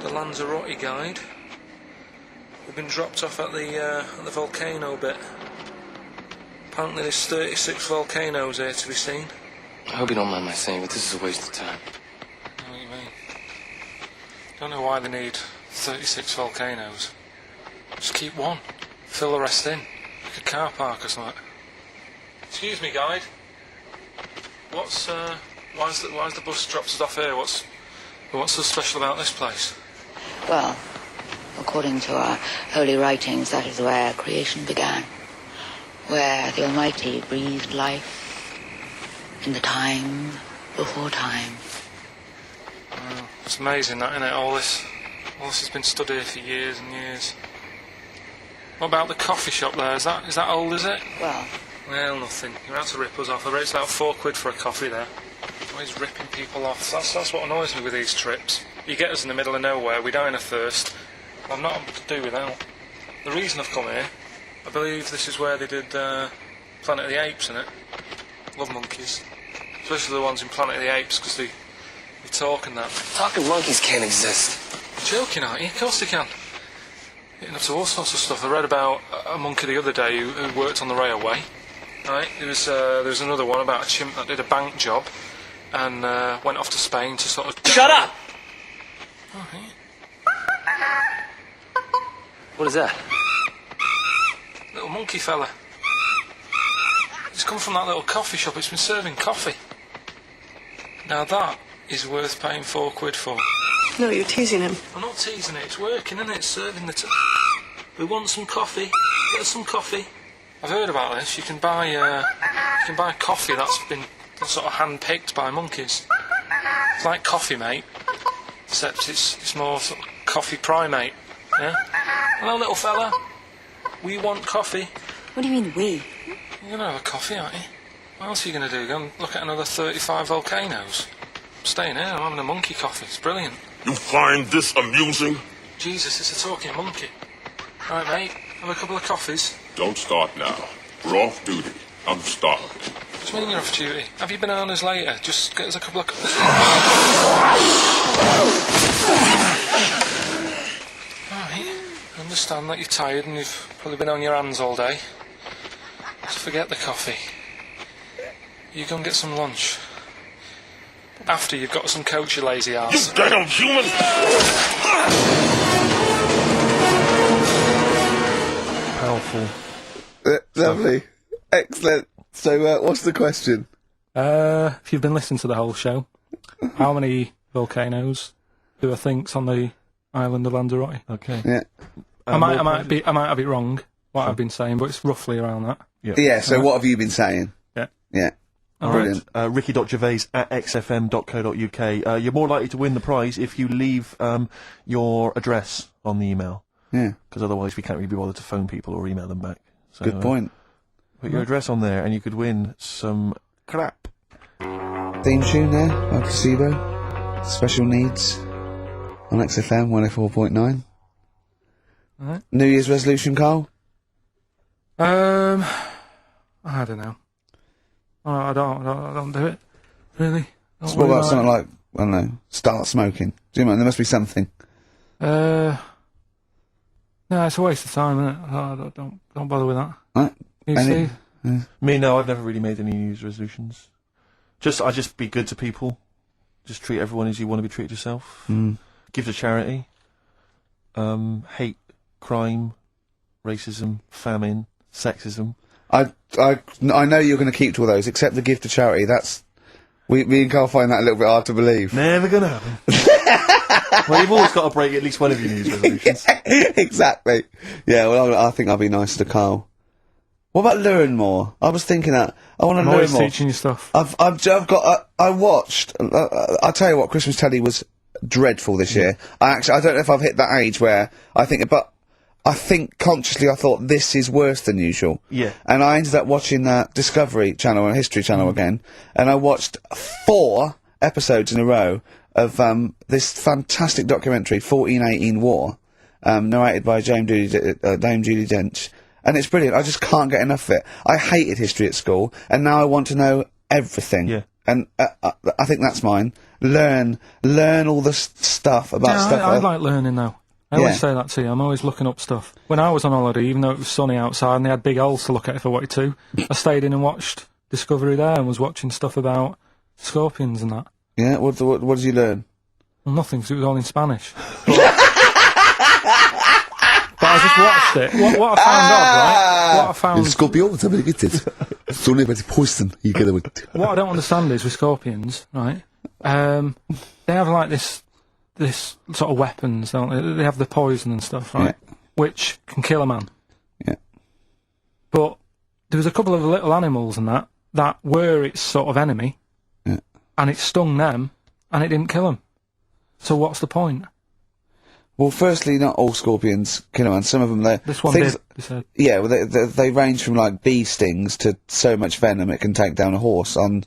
the Lanzarote guide, we've been dropped off at the volcano bit. Apparently there's 36 volcanoes here to be seen. I hope you don't mind my saying, but this is a waste of time. What do you mean? Don't know why they need 36 volcanoes. Just keep one. Fill the rest in. Like a car park or something. Excuse me, guide. Why's the bus dropped us off here? What's so special about this place? Well, according to our holy writings, that is where creation began. Where the Almighty breathed life in the time before time. Well, it's amazing that, isn't it? All this has been stood here for years and years. What about the coffee shop there? Is that old, is it? Well, nothing. You're out to rip us off. I bet it's about £4 for a coffee there. Always ripping people off. That's what annoys me with these trips. You get us in the middle of nowhere, we die in a thirst. I've not able to do without. The reason I've come here, I believe this is where they did Planet of the Apes, innit? Love monkeys. Especially the ones in Planet of the Apes, because they talk and that. Talking monkeys can't exist. You're joking, aren't you? Of course they can. Getting up to all sorts of stuff. I read about a monkey the other day who worked on the railway. Right, there was another one about a chimp that did a bank job and went off to Spain to sort of... Shut up! Oh, yeah. What is that? Little monkey fella. It's come from that little coffee shop. It's been serving coffee. Now that is worth paying £4 for. No, you're teasing him. I'm not teasing it. It's working, isn't it? It's serving the... We want some coffee. Get us some coffee. I've heard about this. You can buy coffee that's been sort of hand-picked by monkeys. It's like Coffee Mate, except it's more sort of coffee primate. Yeah. Hello, little fella. We want coffee. What do you mean, we? You're gonna have a coffee, aren't you? What else are you gonna do? Go and look at another 35 volcanoes? I'm staying here. I'm having a monkey coffee. It's brilliant. You find this amusing? Jesus, it's a talking monkey. Right, mate. Have a couple of coffees. Don't start now. We're off duty. I'm starved. What do you mean you're off duty? Have you bananas later? Just get us a couple of... Right. I understand that you're tired and you've probably been on your hands all day. Just forget the coffee. You go and get some lunch. After you've got some coach, you lazy ass. You damn human! Powerful. Lovely. Excellent. So, what's the question? If you've been listening to the whole show, how many volcanoes do I think's on the island of Lanzarote? Okay. Yeah. I might have it wrong, what I've been saying, but it's roughly around that. Yeah, so what have you been saying? Yeah. Yeah. All Brilliant. right. Ricky.gervais@xfm.co.uk. You're more likely to win the prize if you leave your address on the email. Yeah. Because otherwise we can't really be bothered to phone people or email them back. So, Good point. Put your address on there and you could win some crap. Theme tune there, by Placebo. Special Needs on XFM 104.9. Alright. New Year's resolution, Carl? I don't know. I don't do it. Really. So what about something like, I don't know, start smoking? Do you know, there must be something. No, it's a waste of time, isn't it? Don't bother with that. Right? You Any- see? Me, no, I've never really made any New Year's resolutions. I just be good to people. Just treat everyone as you want to be treated yourself. Give to charity. Hate crime, racism, famine, sexism. I know you're going to keep to all those, except the gift to charity. That's me and Carl find that a little bit hard to believe. Never gonna happen. Well, you've always got to break at least one of your New Year's resolutions. Exactly. Yeah. Well, I think I'll be nice to Carl. What about learn more? I was thinking that I want to I'm learn always more. teaching you stuff. I've got. I watched. I'll tell you what. Christmas telly was dreadful this year. I don't know if I've hit that age where I think, but I think consciously I thought this is worse than usual. Yeah. And I ended up watching Discovery Channel and History Channel again, and I watched 4 episodes in a row of this fantastic documentary, 1418 War, narrated by Dame Judi Dench. And it's brilliant. I just can't get enough of it. I hated history at school, and now I want to know everything. Yeah. and I think that's mine. Learn all the stuff about Yeah, stuff. I like learning though. I always Yeah. say that to you. I'm always looking up stuff. When I was on holiday, even though it was sunny outside and they had big holes to look at if I wanted to, I stayed in and watched Discovery there and was watching stuff about scorpions and that. Yeah, what did you learn? Well, nothing, 'cause it was all in Spanish. But I just watched it. What I found odd, right? What I found... Scorpio, somebody get it. It's only about poison you get away. What I don't understand is with scorpions, right? They have like this sort of weapons, don't they? They have the poison and stuff, right? Yeah. Which can kill a man. Yeah. But there was a couple of little animals and that were its sort of enemy, Yeah. and it stung them, and it didn't kill them. So what's the point? Well, firstly, not all scorpions kill a man. Some of them, This one things, did. They said. Yeah, well, they range from like bee stings to so much venom it can take down a horse on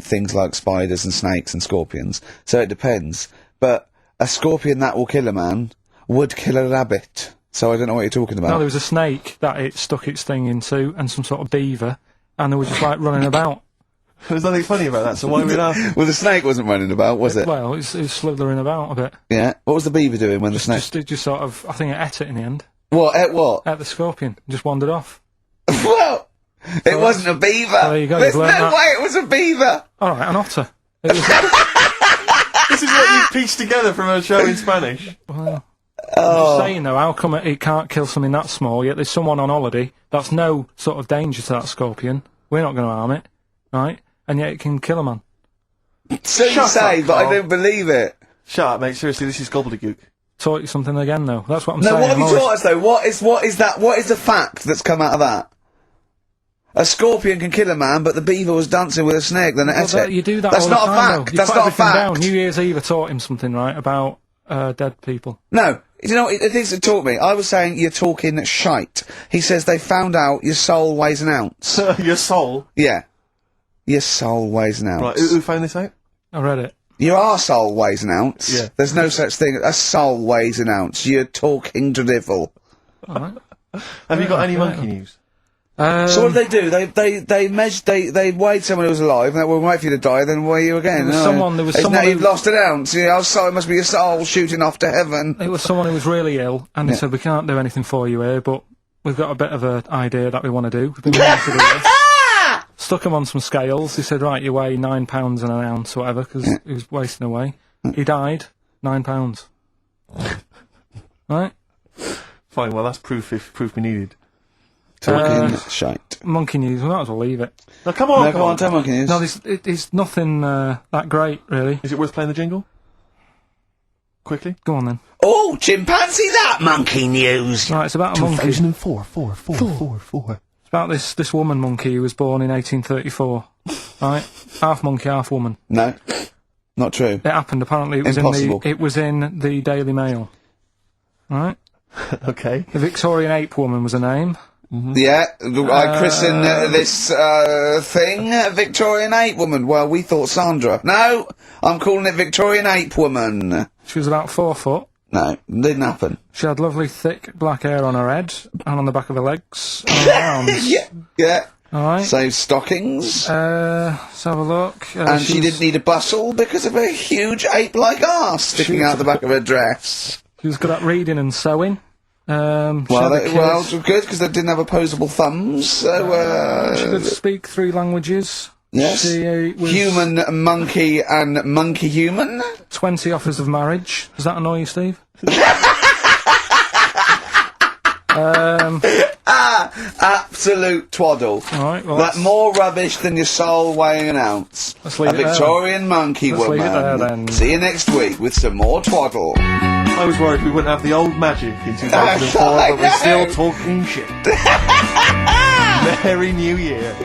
things like spiders and snakes and scorpions. So it depends. But a scorpion that will kill a man would kill a rabbit. So I don't know what you're talking about. No, there was a snake that it stuck its thing into, and some sort of beaver, and they were just like running about. There's nothing funny about that, so why are we laughing? Well, the snake wasn't running about, was it? Well, it was slithering about a bit. Yeah. What was the beaver doing when the snake? It just sort of, I think it ate it in the end. What? At what? Ate the scorpion. Just wandered off. Well, it wasn't a beaver. there you go, There's you've no learned that. way it was a beaver. All right, an otter. It was, This is what you pieced together from a show in Spanish. I'm just saying though, how come it can't kill something that small, yet there's someone on holiday that's no sort of danger to that scorpion. We're not going to harm it, right? And yet it can kill a man. So you Shut say, up, but I Carl. don't believe it. Shut up, mate. Seriously, this is gobbledygook. Taught you something again though. That's what I'm No, saying. what have I'm you always- taught us though? What is that? What is the fact that's come out of that? A scorpion can kill a man, but the beaver was dancing with a snake, then it Well, ate that- it. you do that That's all not the a time, fact. though. You That's put not a everything fact. down. New Year's Eve I taught him something, right, about dead people. No. You know, the things it taught me. I was saying you're talking shite. He says they found out your soul weighs an ounce. Your soul. Yeah. Your soul weighs an ounce. Right, who found this out? I read it. Your arsehole weighs an ounce. Yeah. There's no such thing. A soul weighs an ounce. You're talking drivel. All right. Have you got any right. monkey news? So what did they do? They weighed someone who was alive, and they will wait for you to die, then weigh you again. There was Now someone you've who- lost an ounce. You know, so it must be your soul shooting off to heaven. It was someone who was really ill, and they said, we can't do anything for you here, but we've got a bit of an idea that we want to do. We've been meaning to do this. Stuck him on some scales. He said, right, you weigh 9 pounds and an ounce or whatever, because he was wasting away. He died, 9 pounds. Right? Fine, well, that's proof we needed. Talking shite. Monkey news, we might as well leave it. Now, come on, No, come on, tell monkey news. No, it's nothing that great, really. Is it worth playing the jingle? Quickly? Go on then. Oh, chimpanzee, that monkey news. Right, it's about a monkey. 2004, four. It's about this woman monkey who was born in 1834. Right? Half monkey, half woman. No, not true. It happened, apparently it was Impossible. it was in the Daily Mail. Right? Okay. The Victorian ape woman was her name. Yeah, I christen this thing Victorian Ape Woman. Well, we thought Sandra. No, I'm calling it Victorian Ape Woman. She was about 4 foot. No, didn't happen. She had lovely thick black hair on her head and on the back of her legs and on her arms. Yeah. Alright. Save stockings. Let's have a look. And she didn't need a bustle because of her huge ape-like arse sticking out the back of her dress. She was good at reading and sewing. She had Good, because they didn't have opposable thumbs, so, she could speak 3 languages. yes. She was Human, monkey, and monkey-human. 20 offers of marriage. Does that annoy you, Steve? Absolute twaddle. Alright, well, That more rubbish than your soul weighing an ounce. Let's leave A it there. Victorian monkey Let's leave woman. it there, then. See you next week with some more twaddle. I was worried we wouldn't have the old magic in 2004, but we're still talking shit. Merry New Year.